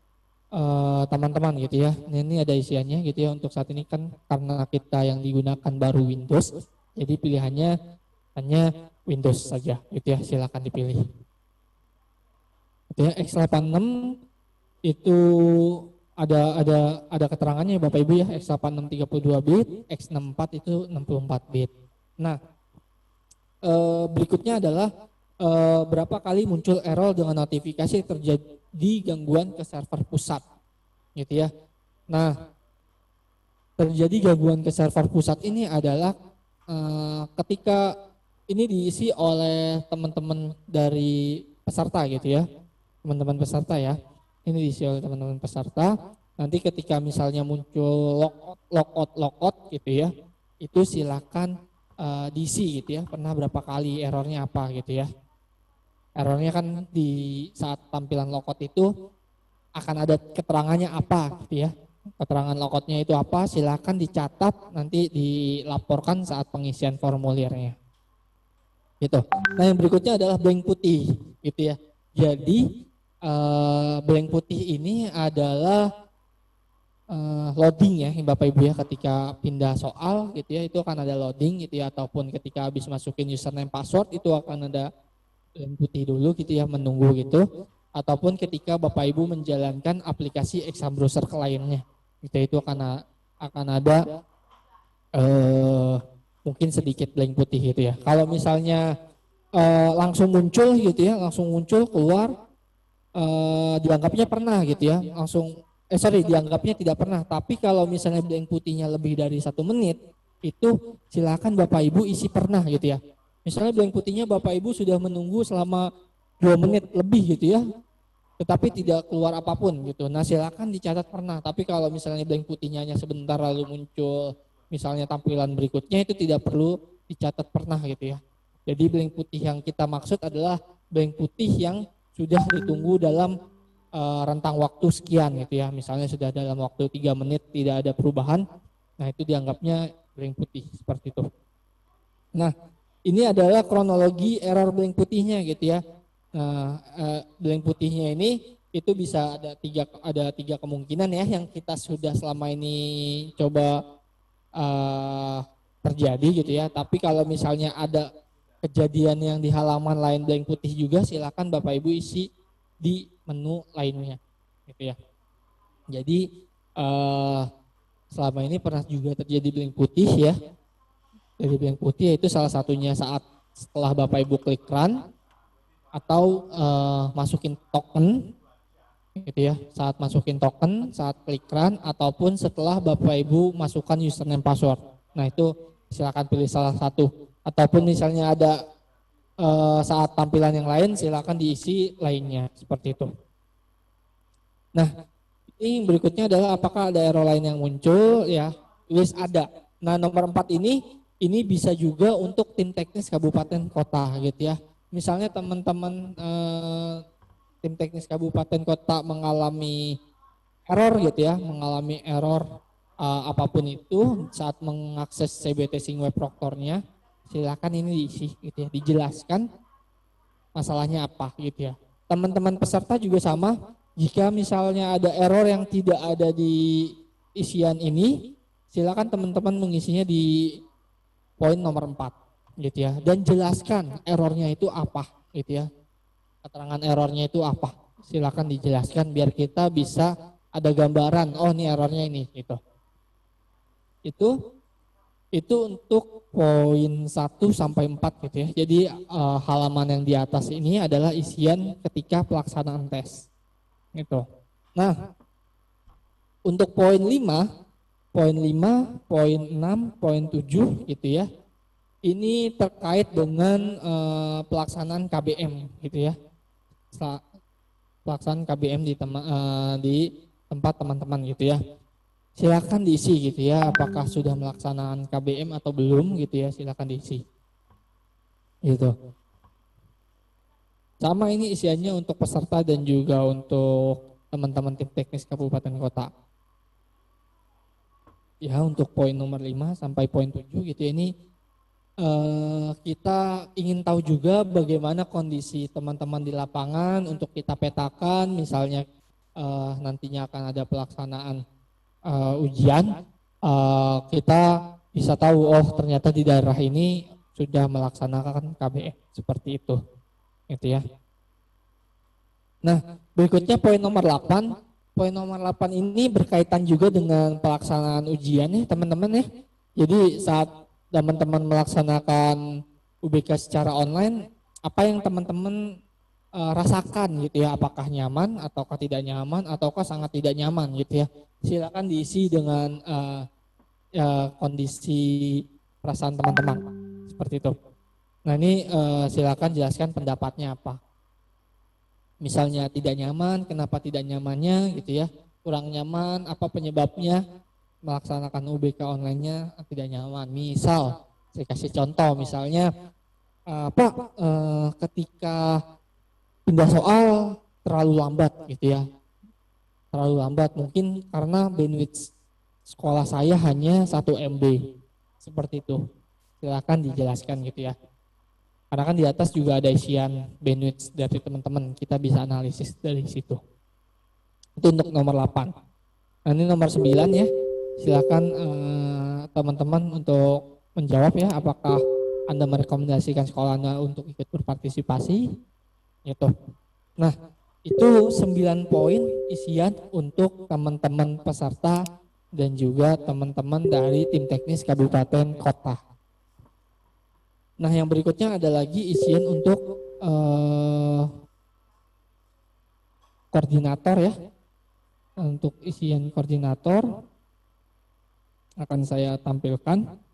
teman-teman gitu ya. Ini ada isiannya gitu ya. Untuk saat ini kan karena kita yang digunakan baru Windows, jadi pilihannya hanya Windows saja gitu ya. Silakan dipilih. Gitu ya, X86 itu ada keterangannya Bapak Ibu ya. X86 32 bit, X64 itu 64 bit. Nah, berikutnya adalah berapa kali muncul error dengan notifikasi terjadi gangguan ke server pusat gitu ya. Nah, terjadi gangguan ke server pusat ini adalah ketika ini diisi oleh teman-teman dari peserta gitu ya. Teman-teman peserta ya. Ini diisi oleh teman-teman peserta. Nanti ketika misalnya muncul logout gitu ya. Itu silakan diisi gitu ya. Pernah berapa kali, errornya apa gitu ya. Errornya kan di saat tampilan logout itu akan ada keterangannya apa gitu ya. Keterangan logoutnya itu apa, silakan dicatat, nanti dilaporkan saat pengisian formulirnya. Gitu. Nah, yang berikutnya adalah blank putih gitu ya. Jadi blank putih ini adalah loading ya Bapak Ibu ya, ketika pindah soal gitu ya, itu akan ada loading gitu ya, ataupun ketika habis masukin username password itu akan ada blank putih dulu gitu ya, menunggu gitu, ataupun ketika Bapak Ibu menjalankan aplikasi exam browser kliennya gitu, itu akan ada mungkin sedikit blank putih gitu ya. Kalau misalnya langsung muncul gitu ya, langsung muncul keluar, dianggapnya pernah gitu ya, dianggapnya tidak pernah. Tapi kalau misalnya blank putihnya lebih dari 1 menit, itu silakan Bapak Ibu isi pernah gitu ya. Misalnya blank putihnya Bapak Ibu sudah menunggu selama 2 menit lebih gitu ya, tetapi tidak keluar apapun gitu. Nah, silakan dicatat pernah. Tapi kalau misalnya blank putihnya hanya sebentar lalu muncul misalnya tampilan berikutnya, itu tidak perlu dicatat pernah gitu ya. Jadi blank putih yang kita maksud adalah blank putih yang sudah ditunggu dalam rentang waktu sekian gitu ya. Misalnya sudah dalam waktu 3 menit tidak ada perubahan, nah itu dianggapnya blank putih seperti itu. Nah, ini adalah kronologi error blank putihnya gitu ya. Nah, blank putihnya ini itu bisa ada tiga kemungkinan ya, yang kita sudah selama ini coba terjadi gitu ya. Tapi kalau misalnya ada kejadian yang di halaman lain blank putih juga, silakan Bapak Ibu isi di menu lainnya, gitu ya. Jadi selama ini pernah juga terjadi blank putih ya. Jadi blank putih yaitu salah satunya saat setelah Bapak Ibu klik run atau masukin token, gitu ya. Saat masukin token, saat klik run ataupun setelah Bapak Ibu masukkan username password. Nah itu silakan pilih salah satu. Ataupun misalnya ada saat tampilan yang lain silakan diisi lainnya seperti itu. Nah, ini berikutnya adalah apakah ada error lain yang muncul ya? Wis ada. Nah, nomor 4 ini bisa juga untuk tim teknis kabupaten kota gitu ya. Misalnya teman-teman tim teknis kabupaten kota mengalami error gitu ya, mengalami error apapun itu saat mengakses CBT Sing Web Proctor-nya, silakan ini diisi gitu ya, dijelaskan masalahnya apa gitu ya. Teman-teman peserta juga sama, jika misalnya ada error yang tidak ada di isian ini, silakan teman-teman mengisinya di poin nomor 4 gitu ya. Dan jelaskan errornya itu apa gitu ya. Keterangan errornya itu apa. Silakan dijelaskan biar kita bisa ada gambaran, oh ini errornya ini gitu. Itu untuk poin 1 sampai 4 gitu ya. Jadi halaman yang di atas ini adalah isian ketika pelaksanaan tes. Gitu. Nah, untuk poin 5, poin 6, poin 7 gitu ya. Ini terkait dengan pelaksanaan KBM gitu ya. Pelaksanaan KBM di tempat teman-teman gitu ya. Silakan diisi gitu ya, apakah sudah melaksanakan KBM atau belum gitu ya, silakan diisi. Gitu. Sama ini isiannya untuk peserta dan juga untuk teman-teman tim teknis kabupaten kota. Ya, untuk poin nomor 5 sampai poin 7 gitu ya, ini kita ingin tahu juga bagaimana kondisi teman-teman di lapangan untuk kita petakan, misalnya nantinya akan ada pelaksanaan ujian, kita bisa tahu oh ternyata di daerah ini sudah melaksanakan KBM seperti itu, gitu ya. Nah berikutnya poin nomor 8. Poin nomor 8 ini berkaitan juga dengan pelaksanaan ujian nih teman-teman ya. Jadi saat teman-teman melaksanakan UBK secara online, apa yang teman-teman rasakan gitu ya, apakah nyaman ataukah tidak nyaman ataukah sangat tidak nyaman gitu ya. Silakan diisi dengan kondisi perasaan teman-teman seperti itu. Nah ini silakan jelaskan pendapatnya apa. Misalnya tidak nyaman, kenapa tidak nyamannya gitu ya, kurang nyaman, apa penyebabnya melaksanakan UBK online-nya tidak nyaman. Misal saya kasih contoh, misalnya Pak ketika pindah soal terlalu lambat gitu ya, terlalu lambat mungkin karena bandwidth sekolah saya hanya 1 MB seperti itu. Silakan dijelaskan gitu ya. Karena kan di atas juga ada isian bandwidth dari teman-teman, kita bisa analisis dari situ. Itu untuk nomor 8. Nah ini nomor 9 ya, silakan teman-teman untuk menjawab ya, apakah Anda merekomendasikan sekolah Anda untuk ikut berpartisipasi gitu. Nah itu 9 poin isian untuk teman-teman peserta dan juga teman-teman dari tim teknis kabupaten kota. Nah yang berikutnya ada lagi isian untuk koordinator ya. Untuk isian koordinator akan saya tampilkan.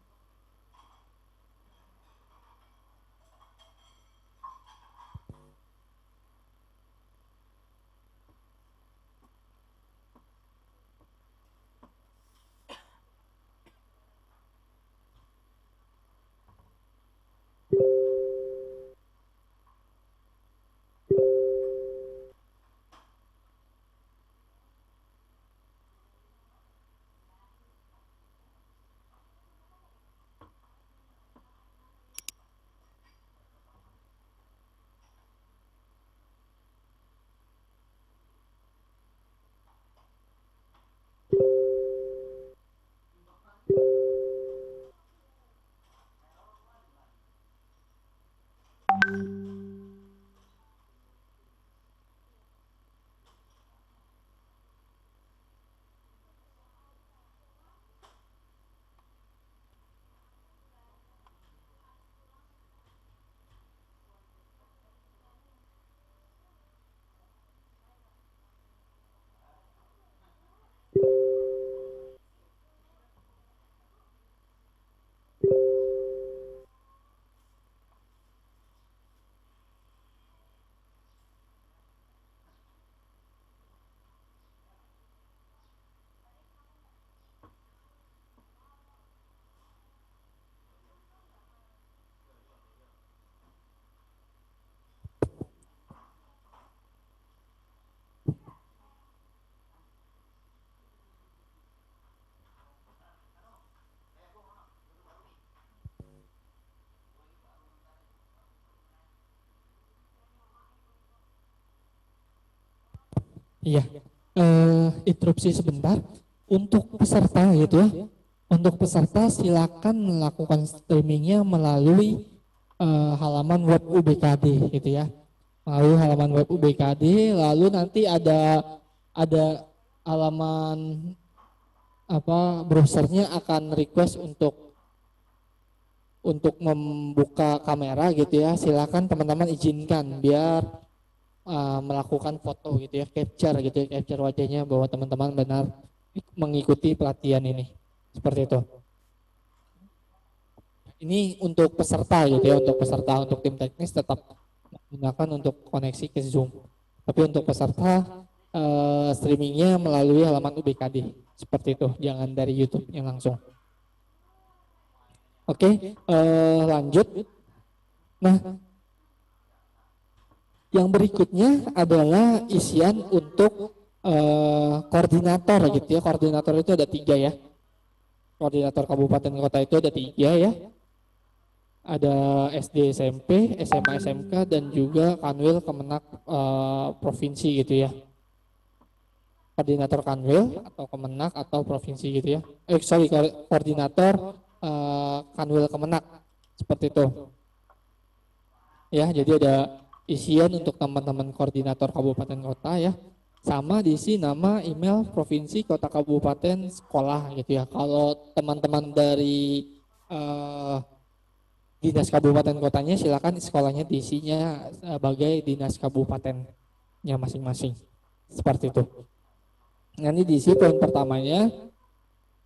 Iya, interupsi sebentar. Untuk peserta gitu ya, untuk peserta silakan melakukan streamingnya melalui halaman web UBKD gitu ya, melalui halaman web UBKD. Lalu nanti ada halaman apa browsernya akan request untuk membuka kamera gitu ya. Silakan teman-teman izinkan biar melakukan foto gitu ya, capture gitu ya, capture wajahnya bahwa teman-teman benar mengikuti pelatihan ini. Seperti itu. Ini untuk peserta gitu ya, untuk peserta, untuk tim teknis tetap menggunakan untuk koneksi ke Zoom. Tapi untuk peserta streamingnya melalui halaman UBKD. Seperti itu, jangan dari YouTube-nya langsung. Oke, lanjut. Nah, yang berikutnya adalah isian untuk koordinator gitu ya. Koordinator itu ada 3 ya. Koordinator kabupaten kota itu ada 3 ya. Ada SD, SMP, SMA, SMK, dan juga Kanwil Kemenak provinsi gitu ya. Koordinator Kanwil atau Kemenak atau provinsi gitu ya. Koordinator Kanwil Kemenak seperti itu. Ya, jadi ada isian untuk teman-teman koordinator kabupaten kota ya. Sama diisi nama, email, provinsi, kota, kabupaten, sekolah gitu ya. Kalau teman-teman dari dinas kabupaten kotanya silakan sekolahnya diisinya sebagai dinas kabupatennya masing-masing. Seperti itu. Nanti diisi poin pertamanya.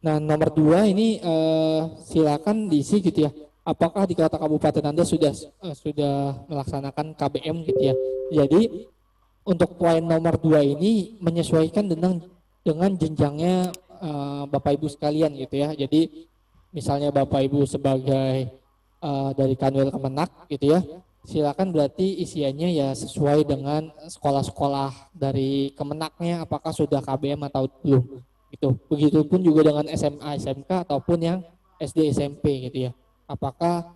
Nah, nomor 2 ini silakan diisi gitu ya. Apakah di kota kabupaten Anda sudah melaksanakan KBM gitu ya. Jadi untuk poin nomor 2 ini menyesuaikan dengan jenjangnya Bapak Ibu sekalian gitu ya. Jadi misalnya Bapak Ibu sebagai dari Kanwil Kemenak gitu ya, silakan berarti isiannya ya sesuai dengan sekolah-sekolah dari Kemenaknya apakah sudah KBM atau belum gitu. Begitupun juga dengan SMA, SMK ataupun yang SD, SMP gitu ya. Apakah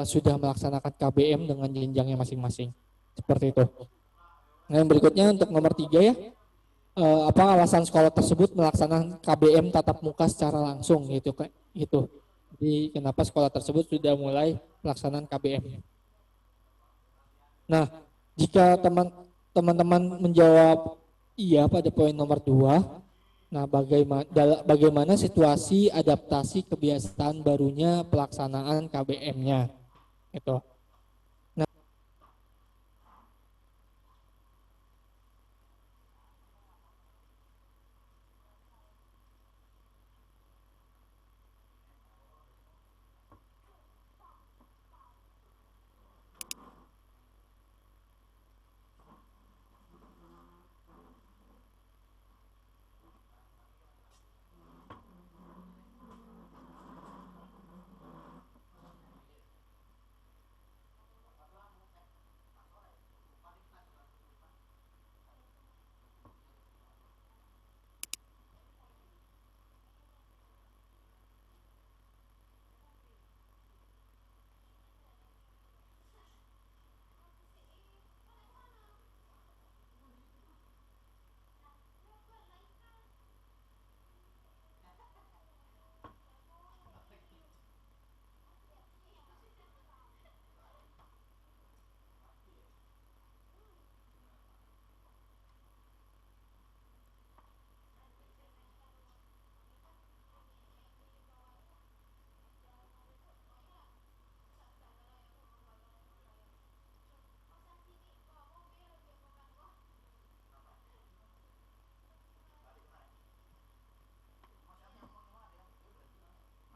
sudah melaksanakan KBM dengan jenjangnya masing-masing. Seperti itu. Nah, yang berikutnya untuk nomor 3 ya. Apa alasan sekolah tersebut melaksanakan KBM tatap muka secara langsung gitu kayak gitu. Jadi kenapa sekolah tersebut sudah mulai pelaksanaan KBM. Nah, jika teman-teman menjawab iya pada poin nomor 2, nah bagaimana situasi adaptasi kebiasaan barunya pelaksanaan KBM-nya gitu.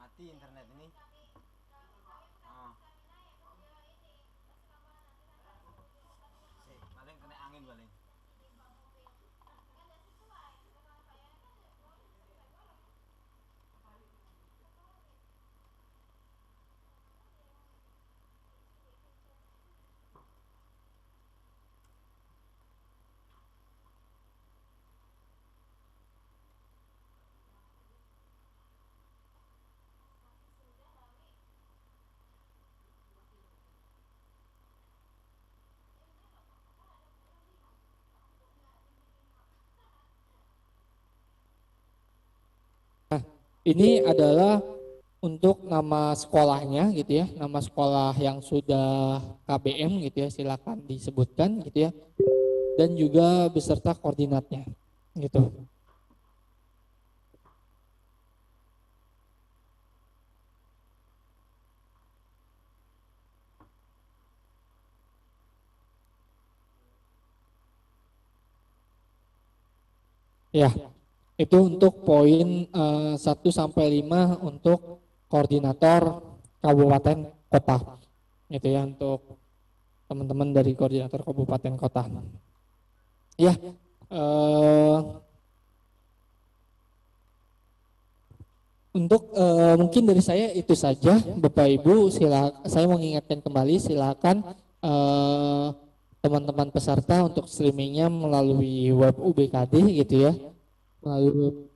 Mati internet ini. Paling kena angin paling. Ini adalah untuk nama sekolahnya gitu ya, nama sekolah yang sudah KBM gitu ya, silakan disebutkan gitu ya, dan juga beserta koordinatnya gitu. Ya, itu untuk poin 1 sampai 5 untuk koordinator kabupaten kota. Gitu ya untuk teman-teman dari koordinator kabupaten kota. Ya, eh, untuk mungkin dari saya itu saja, Bapak Ibu. Saya mengingatkan kembali, silakan teman-teman peserta untuk streamingnya melalui web UBKD gitu ya, melalui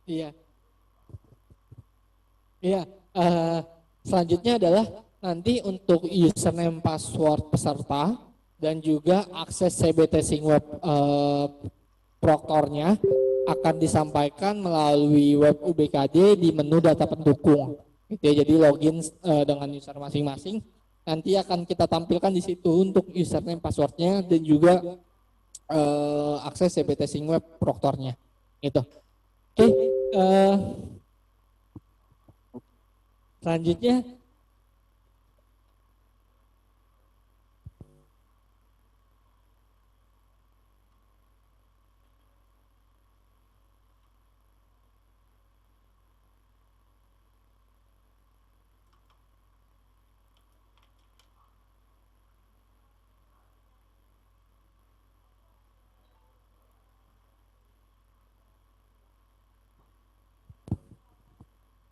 iya. Iya, eh, selanjutnya adalah nanti untuk username password peserta dan juga akses CBT Singweb proktornya akan disampaikan melalui web UBKD di menu data pendukung. Gitu ya, jadi login dengan user masing-masing. Nanti akan kita tampilkan di situ untuk username passwordnya dan juga akses CBT Singweb proktornya. Gitu. Oke, selanjutnya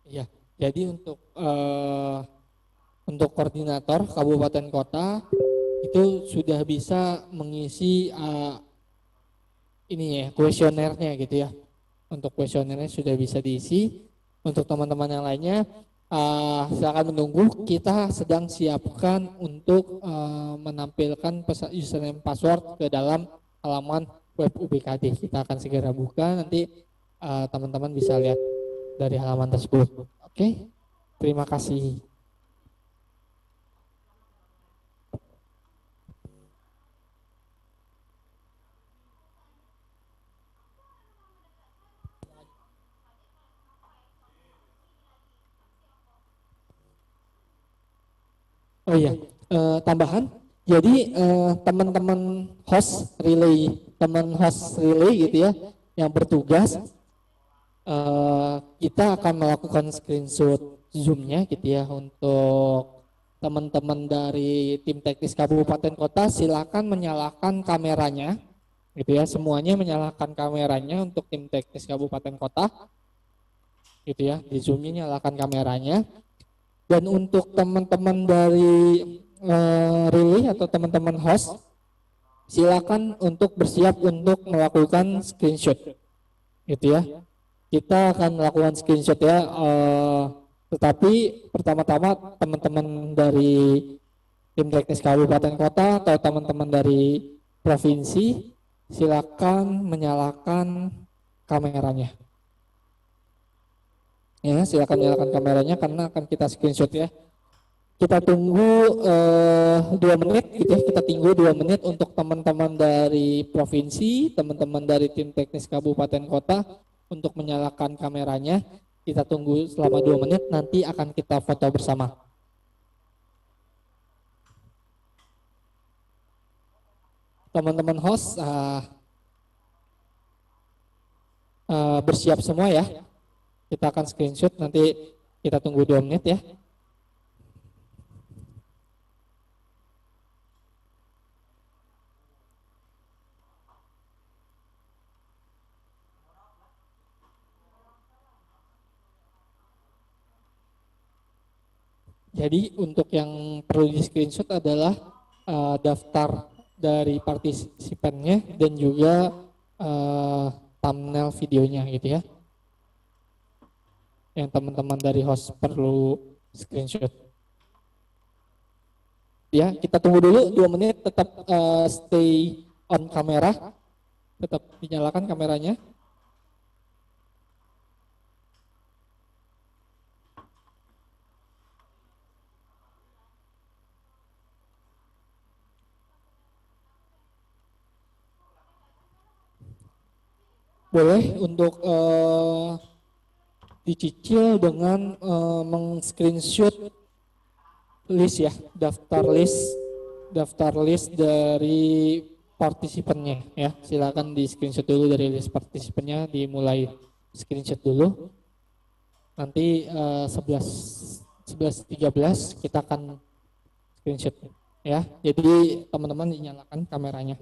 ya, jadi untuk koordinator kabupaten kota itu sudah bisa mengisi ini ya kuesionernya gitu ya. Untuk kuesionernya sudah bisa diisi. Untuk teman-teman yang lainnya silakan menunggu. Kita sedang siapkan untuk menampilkan username password ke dalam halaman web UBKD. Kita akan segera buka, nanti teman-teman bisa lihat dari halaman tersebut. Oke, terima kasih. Oh iya, tambahan. Jadi teman-teman teman host relay gitu ya, yang bertugas, kita akan melakukan screenshot Zoom-nya gitu ya untuk teman-teman dari tim teknis kabupaten kota. Silakan menyalakan kameranya, gitu ya. Semuanya menyalakan kameranya untuk tim teknis kabupaten kota, gitu ya. Di Zoom-nya nyalakan kameranya. Dan untuk teman-teman dari relay atau teman-teman host, silakan untuk bersiap untuk melakukan screenshot, gitu ya. Kita akan melakukan screenshot ya, tetapi pertama-tama teman-teman dari tim teknis kabupaten kota atau teman-teman dari provinsi, silakan menyalakan kameranya. Ya, silakan nyalakan kameranya karena akan kita screenshot ya. Kita tunggu 2 menit gitu ya. Kita tunggu 2 menit untuk teman-teman dari provinsi, teman-teman dari tim teknis kabupaten kota untuk menyalakan kameranya. Kita tunggu selama 2 menit, nanti akan kita foto bersama. Teman-teman host bersiap semua ya. Kita akan screenshot, nanti kita tunggu 2 menit ya. Jadi untuk yang perlu di screenshot adalah daftar dari partisipannya dan juga thumbnail videonya gitu ya. Yang teman-teman dari host perlu screenshot. Ya, kita tunggu dulu 2 menit, tetap stay on kamera, tetap dinyalakan kameranya. Boleh untuk dicicil dengan meng-screenshot list ya, daftar list dari partisipannya ya. Silakan di screenshot dulu dari list partisipannya, dimulai screenshot dulu. Nanti 11.13 kita akan screenshot ya. Jadi teman-teman dinyalakan kameranya.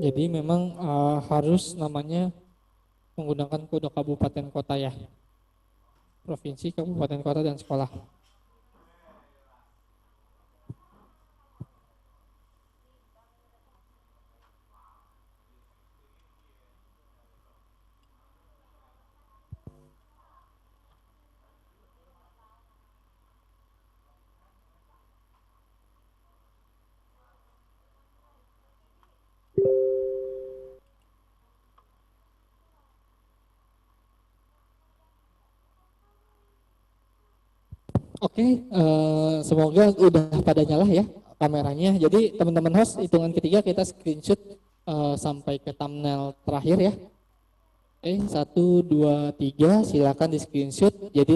Jadi memang harus namanya menggunakan kode kabupaten kota ya. Provinsi, kabupaten kota, dan sekolah. Oke, semoga udah pada nyala ya kameranya. Jadi teman-teman host, hitungan ketiga kita screenshot sampai ke thumbnail terakhir ya. Oke, 1, 2, 3, silakan di screenshot. Jadi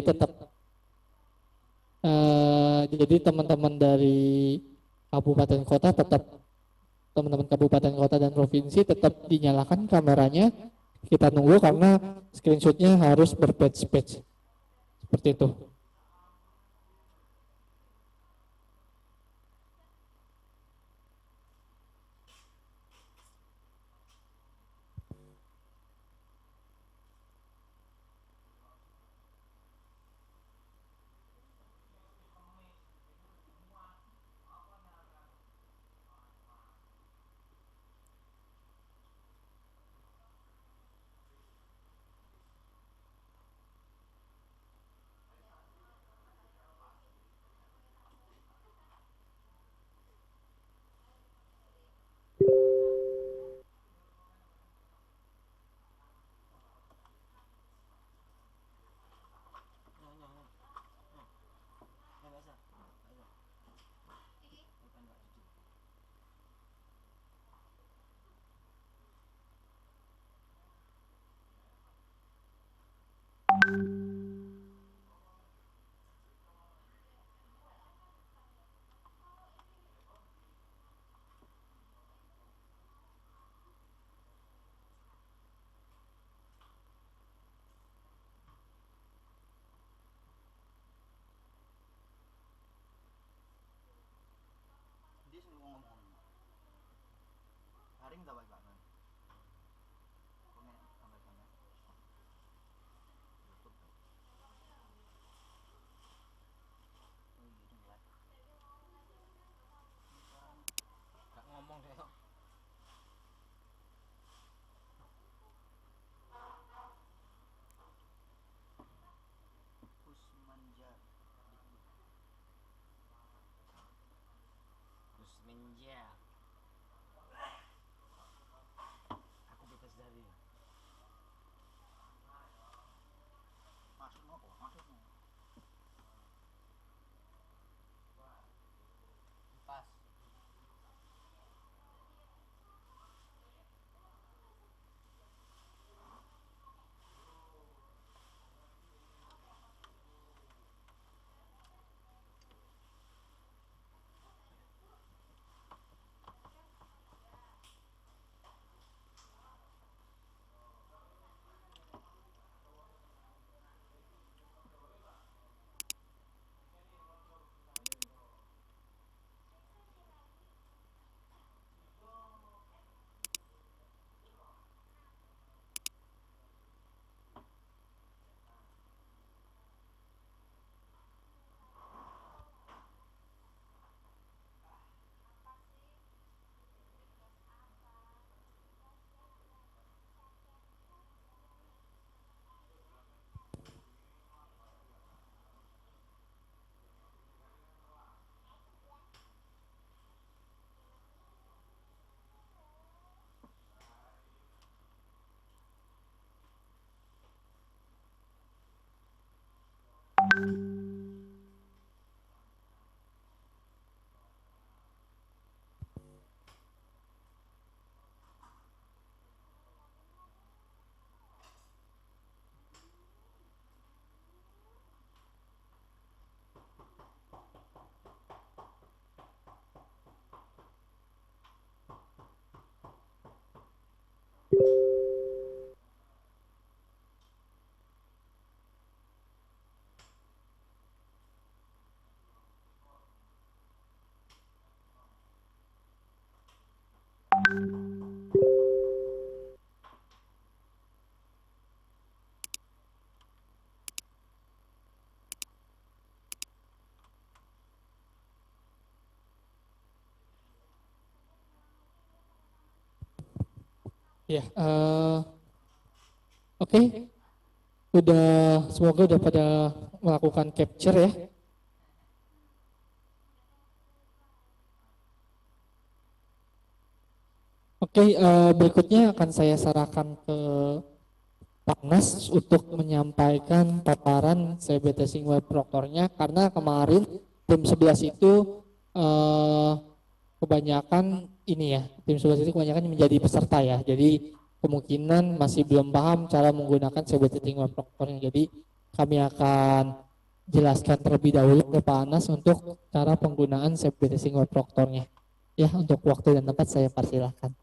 teman-teman dari kabupaten kota tetap, teman-teman kabupaten kota dan provinsi tetap dinyalakan kameranya. Kita nunggu karena screenshotnya harus berbatch-batch seperti itu. Dia suruh ngomong. Haring tak baik banget. Komen kamera. YouTube. Ya, oke. Semoga udah pada melakukan capture ya. Oke, berikutnya akan saya sarankan ke Pak Nas untuk menyampaikan paparan CBT Singweb Proctornya, karena kemarin tim 11 itu kebanyakan ini ya, tim 11 itu kebanyakan menjadi peserta ya, jadi kemungkinan masih belum paham cara menggunakan CBT Singweb Proctornya. Jadi kami akan jelaskan terlebih dahulu ke Pak Anas untuk cara penggunaan CBT Singweb Proctornya. Ya, untuk waktu dan tempat saya persilahkan.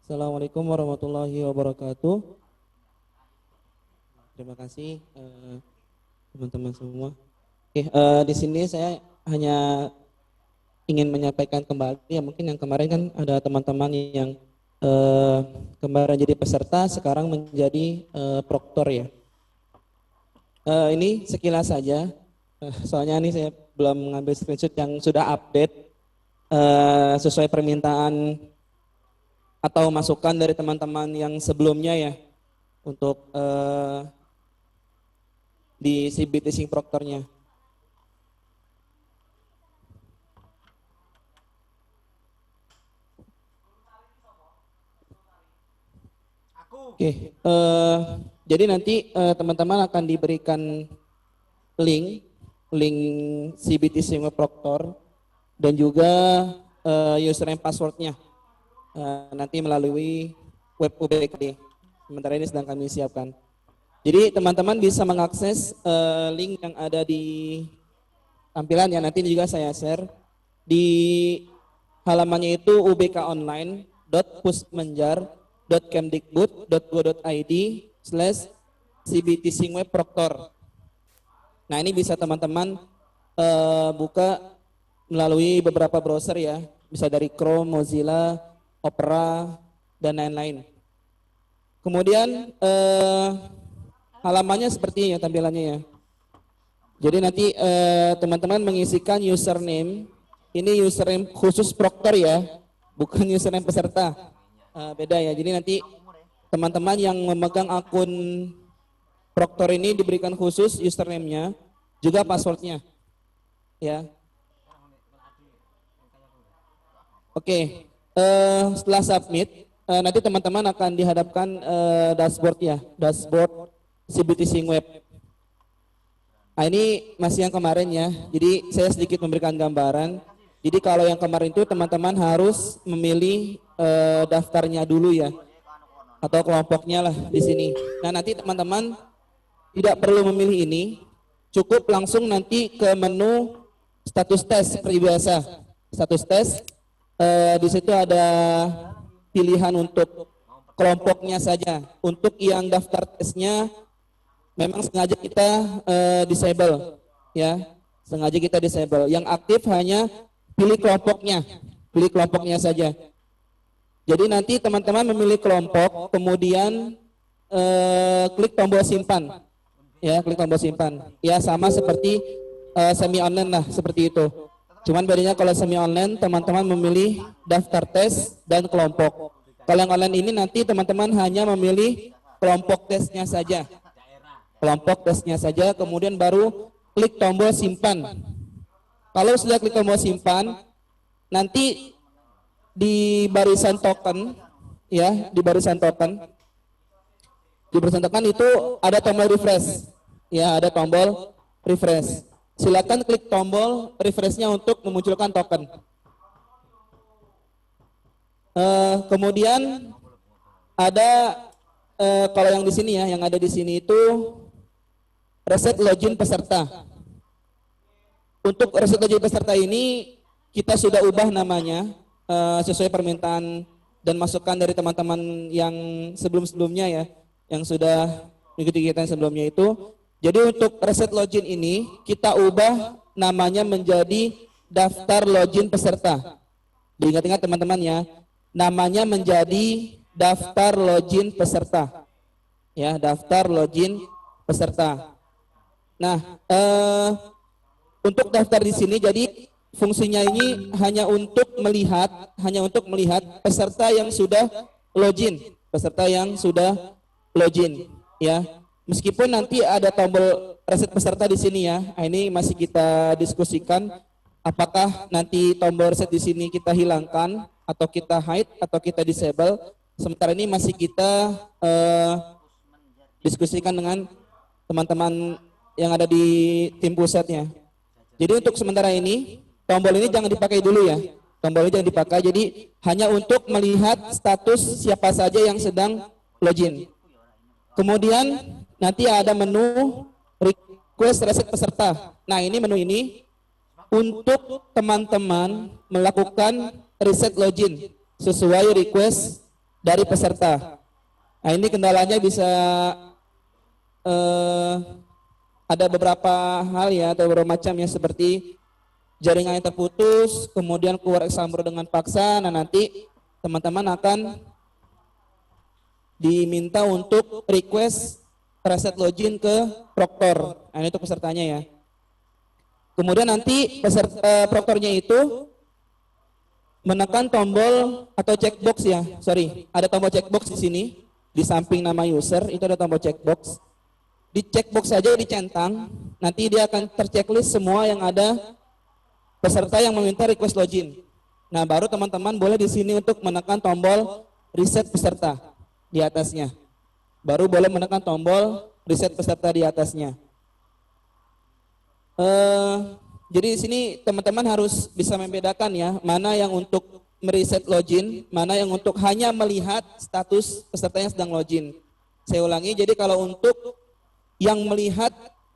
Assalamualaikum warahmatullahi wabarakatuh. Terima kasih teman-teman semua. Oke, di sini saya hanya ingin menyampaikan kembali ya, mungkin yang kemarin kan ada teman-teman yang kemarin jadi peserta sekarang menjadi proktor ya. Ini sekilas saja. Soalnya ini saya belum mengambil screenshot yang sudah update sesuai permintaan atau masukan dari teman-teman yang sebelumnya ya untuk di CBT Sing Proctornya. Oke, jadi nanti teman-teman akan diberikan link CBT Sing Proctor dan juga username passwordnya. Nanti melalui web UBKD. Sementara ini sedang kami siapkan. Jadi teman-teman bisa mengakses link yang ada di tampilan ya, nanti juga saya share. Di halamannya itu ubkonline.pusmenjar.kemdikbud.go.id/CBT Singweb Proctor. Nah, ini bisa teman-teman buka melalui beberapa browser ya, bisa dari Chrome, Mozilla, Opera, dan lain-lain. Kemudian halamannya seperti ini ya tampilannya ya. Jadi nanti teman-teman mengisikan username, ini username khusus proktor ya, bukan username peserta. Beda ya, jadi nanti teman-teman yang memegang akun proktor ini diberikan khusus username-nya, juga passwordnya ya. Oke. Setelah submit, nanti teman-teman akan dihadapkan dashboard ya, dashboard CBT Singweb. Nah, ini masih yang kemarin ya, jadi saya sedikit memberikan gambaran. Jadi kalau yang kemarin itu teman-teman harus memilih daftarnya dulu ya, atau kelompoknya lah di sini. Nah, nanti teman-teman tidak perlu memilih ini, cukup langsung nanti ke menu status tes seperti biasa. Status tes. Di situ ada pilihan untuk kelompoknya saja. Untuk yang daftar tesnya memang sengaja kita disable ya, sengaja kita disable. Yang aktif hanya pilih kelompoknya saja. Jadi nanti teman-teman memilih kelompok, kemudian klik tombol simpan. Ya, klik tombol simpan. Ya, sama seperti semi online lah, seperti itu. Cuman bedanya kalau semi online teman-teman memilih daftar tes dan kelompok. Kalau yang online ini nanti teman-teman hanya memilih kelompok tesnya saja. Kelompok tesnya saja, kemudian baru klik tombol simpan. Kalau sudah klik tombol simpan, nanti di barisan token, ya, di barisan token itu ada tombol refresh. Ya, ada tombol refresh. Silakan klik tombol refresh-nya untuk memunculkan token. Kemudian ada kalau yang di sini ya, yang ada di sini itu reset login peserta. Untuk reset login peserta ini kita sudah ubah namanya sesuai permintaan dan masukan dari teman-teman yang sebelum-sebelumnya ya, yang sudah mengikuti kegiatan sebelumnya itu. Jadi untuk reset login ini kita ubah namanya menjadi daftar login peserta. Diingat-ingat teman-teman ya, namanya menjadi daftar login peserta. Ya, daftar login peserta. Nah, untuk daftar di sini jadi fungsinya ini hanya untuk melihat peserta yang sudah login, ya. Meskipun nanti ada tombol reset peserta di sini ya. Nah, ini masih kita diskusikan apakah nanti tombol reset di sini kita hilangkan atau kita hide atau kita disable. Sementara ini masih kita diskusikan dengan teman-teman yang ada di tim pusatnya. Jadi untuk sementara ini tombol ini jangan dipakai dulu ya. Tombol ini jangan dipakai. Jadi hanya untuk melihat status siapa saja yang sedang login. Kemudian nanti ada menu request reset peserta. Nah, ini menu ini untuk teman-teman melakukan reset login sesuai request dari peserta. Nah, ini kendalanya bisa ada beberapa hal ya, atau beberapa macam ya, seperti jaringan yang terputus, kemudian keluar example dengan paksa. Nah, nanti teman-teman akan diminta untuk request reset login ke proktor. Nah, itu pesertanya ya. Kemudian nanti proktornya itu menekan tombol atau checkbox ya. Sorry, ada tombol checkbox di sini di samping nama user itu ada tombol checkbox. Di checkbox saja dicentang, nanti dia akan terchecklist semua yang ada peserta yang meminta request login. Nah, baru teman-teman boleh di sini untuk menekan tombol reset peserta di atasnya. Baru boleh menekan tombol reset peserta di atasnya. Jadi di sini teman-teman harus bisa membedakan ya, mana yang untuk mereset login, mana yang untuk hanya melihat status peserta yang sedang login. Saya ulangi, jadi kalau untuk yang melihat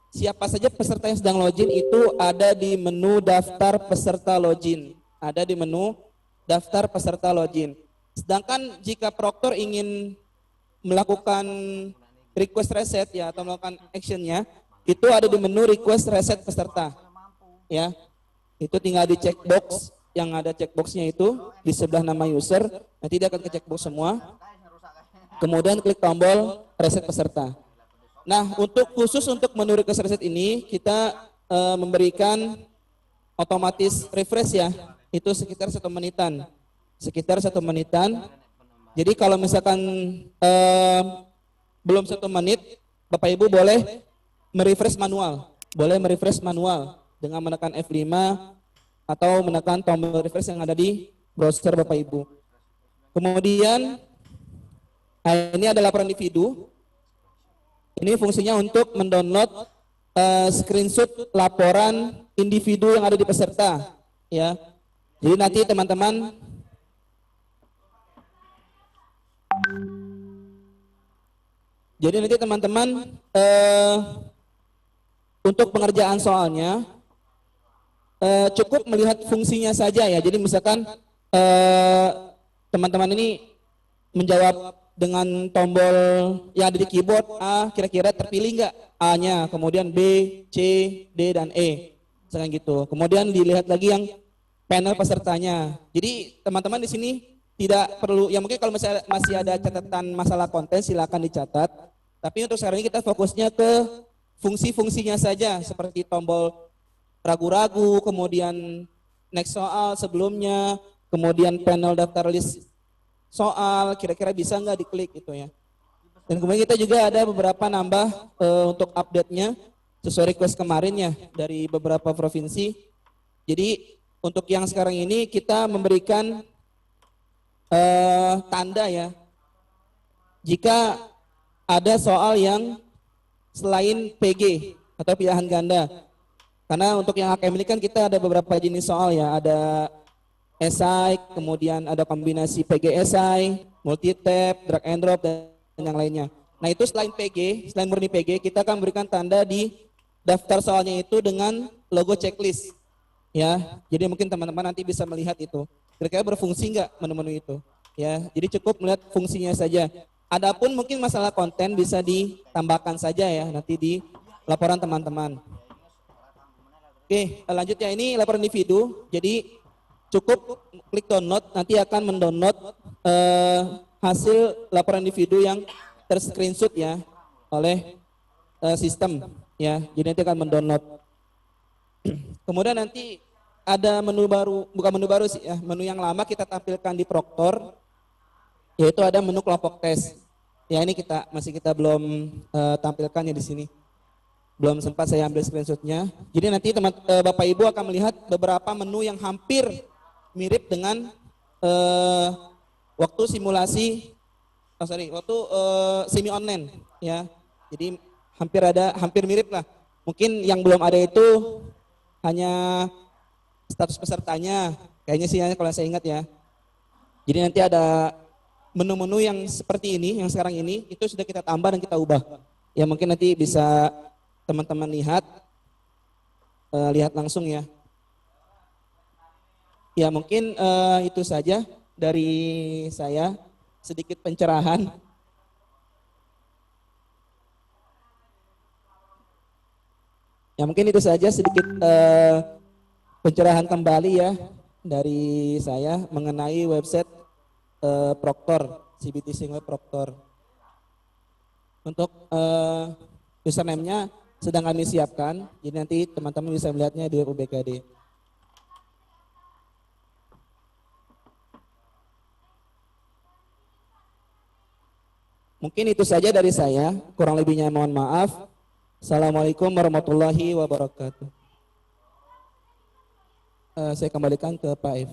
siapa saja peserta yang sedang login itu ada di menu daftar peserta login. Ada di menu daftar peserta login. Sedangkan jika proktor ingin melakukan request reset ya, atau melakukan actionnya, itu ada di menu request reset peserta ya. Itu tinggal di checkbox, yang ada checkboxnya itu di sebelah nama user, nanti dia akan ke checkbox semua, kemudian klik tombol reset peserta. Nah, khusus untuk menu request reset ini kita memberikan otomatis refresh ya, itu sekitar 1 menitan, Jadi kalau misalkan belum 1 menit, Bapak Ibu boleh merefresh manual, dengan menekan F5 atau menekan tombol refresh yang ada di browser Bapak Ibu. Kemudian ini ada laporan individu. Ini fungsinya untuk mendownload screenshot laporan individu yang ada di peserta ya. Jadi nanti teman-teman untuk pengerjaan soalnya cukup melihat fungsinya saja ya. Jadi misalkan teman-teman ini menjawab dengan tombol yang ada di keyboard A, kira-kira terpilih nggak A-nya, kemudian B, C, D, dan E, misalkan gitu. Kemudian dilihat lagi yang panel pesertanya. Jadi teman-teman di sini tidak perlu, ya mungkin kalau misalnya masih ada catatan masalah konten silakan dicatat. Tapi untuk sekarang ini kita fokusnya ke fungsi-fungsinya saja seperti tombol ragu-ragu, kemudian next soal sebelumnya, kemudian panel daftar list soal, kira-kira bisa nggak diklik gitu ya. Dan kemudian kita juga ada beberapa nambah untuk update-nya sesuai request kemarin ya dari beberapa provinsi. Jadi untuk yang sekarang ini kita memberikan tanda ya, jika ada soal yang selain PG atau pilihan ganda. Karena untuk yang HKM ini kan kita ada beberapa jenis soal ya, ada esai, kemudian ada kombinasi PG esai, multi tab, drag and drop dan yang lainnya. Nah itu selain PG, selain murni PG, kita akan memberikan tanda di daftar soalnya itu dengan logo checklist. Ya, jadi mungkin teman-teman nanti bisa melihat itu. Kira-kira berfungsi nggak menu-menu itu? Ya, jadi cukup melihat fungsinya saja. Adapun mungkin masalah konten bisa ditambahkan saja ya nanti di laporan teman-teman. Oke, lanjut ya, ini laporan individu. Jadi cukup klik download, nanti akan mendownload hasil laporan individu yang terscreenshot ya oleh sistem ya. Jadi nanti akan mendownload. Kemudian nanti ada menu baru, bukan menu baru sih ya, menu yang lama kita tampilkan di Proktor, yaitu ada menu kelompok tes. Ya ini kita belum tampilkan ya di sini. Belum sempat saya ambil screenshotnya. Jadi nanti Bapak Ibu akan melihat beberapa menu yang hampir mirip dengan waktu simulasi, waktu semi online ya. Jadi hampir mirip lah. Mungkin yang belum ada itu hanya status pesertanya, kayaknya sih kalau saya ingat ya. Jadi nanti ada menu-menu yang seperti ini, yang sekarang ini, itu sudah kita tambah dan kita ubah. Ya mungkin nanti bisa teman-teman lihat langsung ya. Ya mungkin itu saja dari saya, sedikit pencerahan. Ya mungkin itu saja sedikit pencerahan kembali ya dari saya mengenai website Proktor, CBT Singweb Proktor. Untuk username-nya sedang kami siapkan, jadi nanti teman-teman bisa melihatnya di web UBKD. Mungkin itu saja dari saya, kurang lebihnya mohon maaf. Assalamualaikum warahmatullahi wabarakatuh. Saya kembalikan ke Pak F.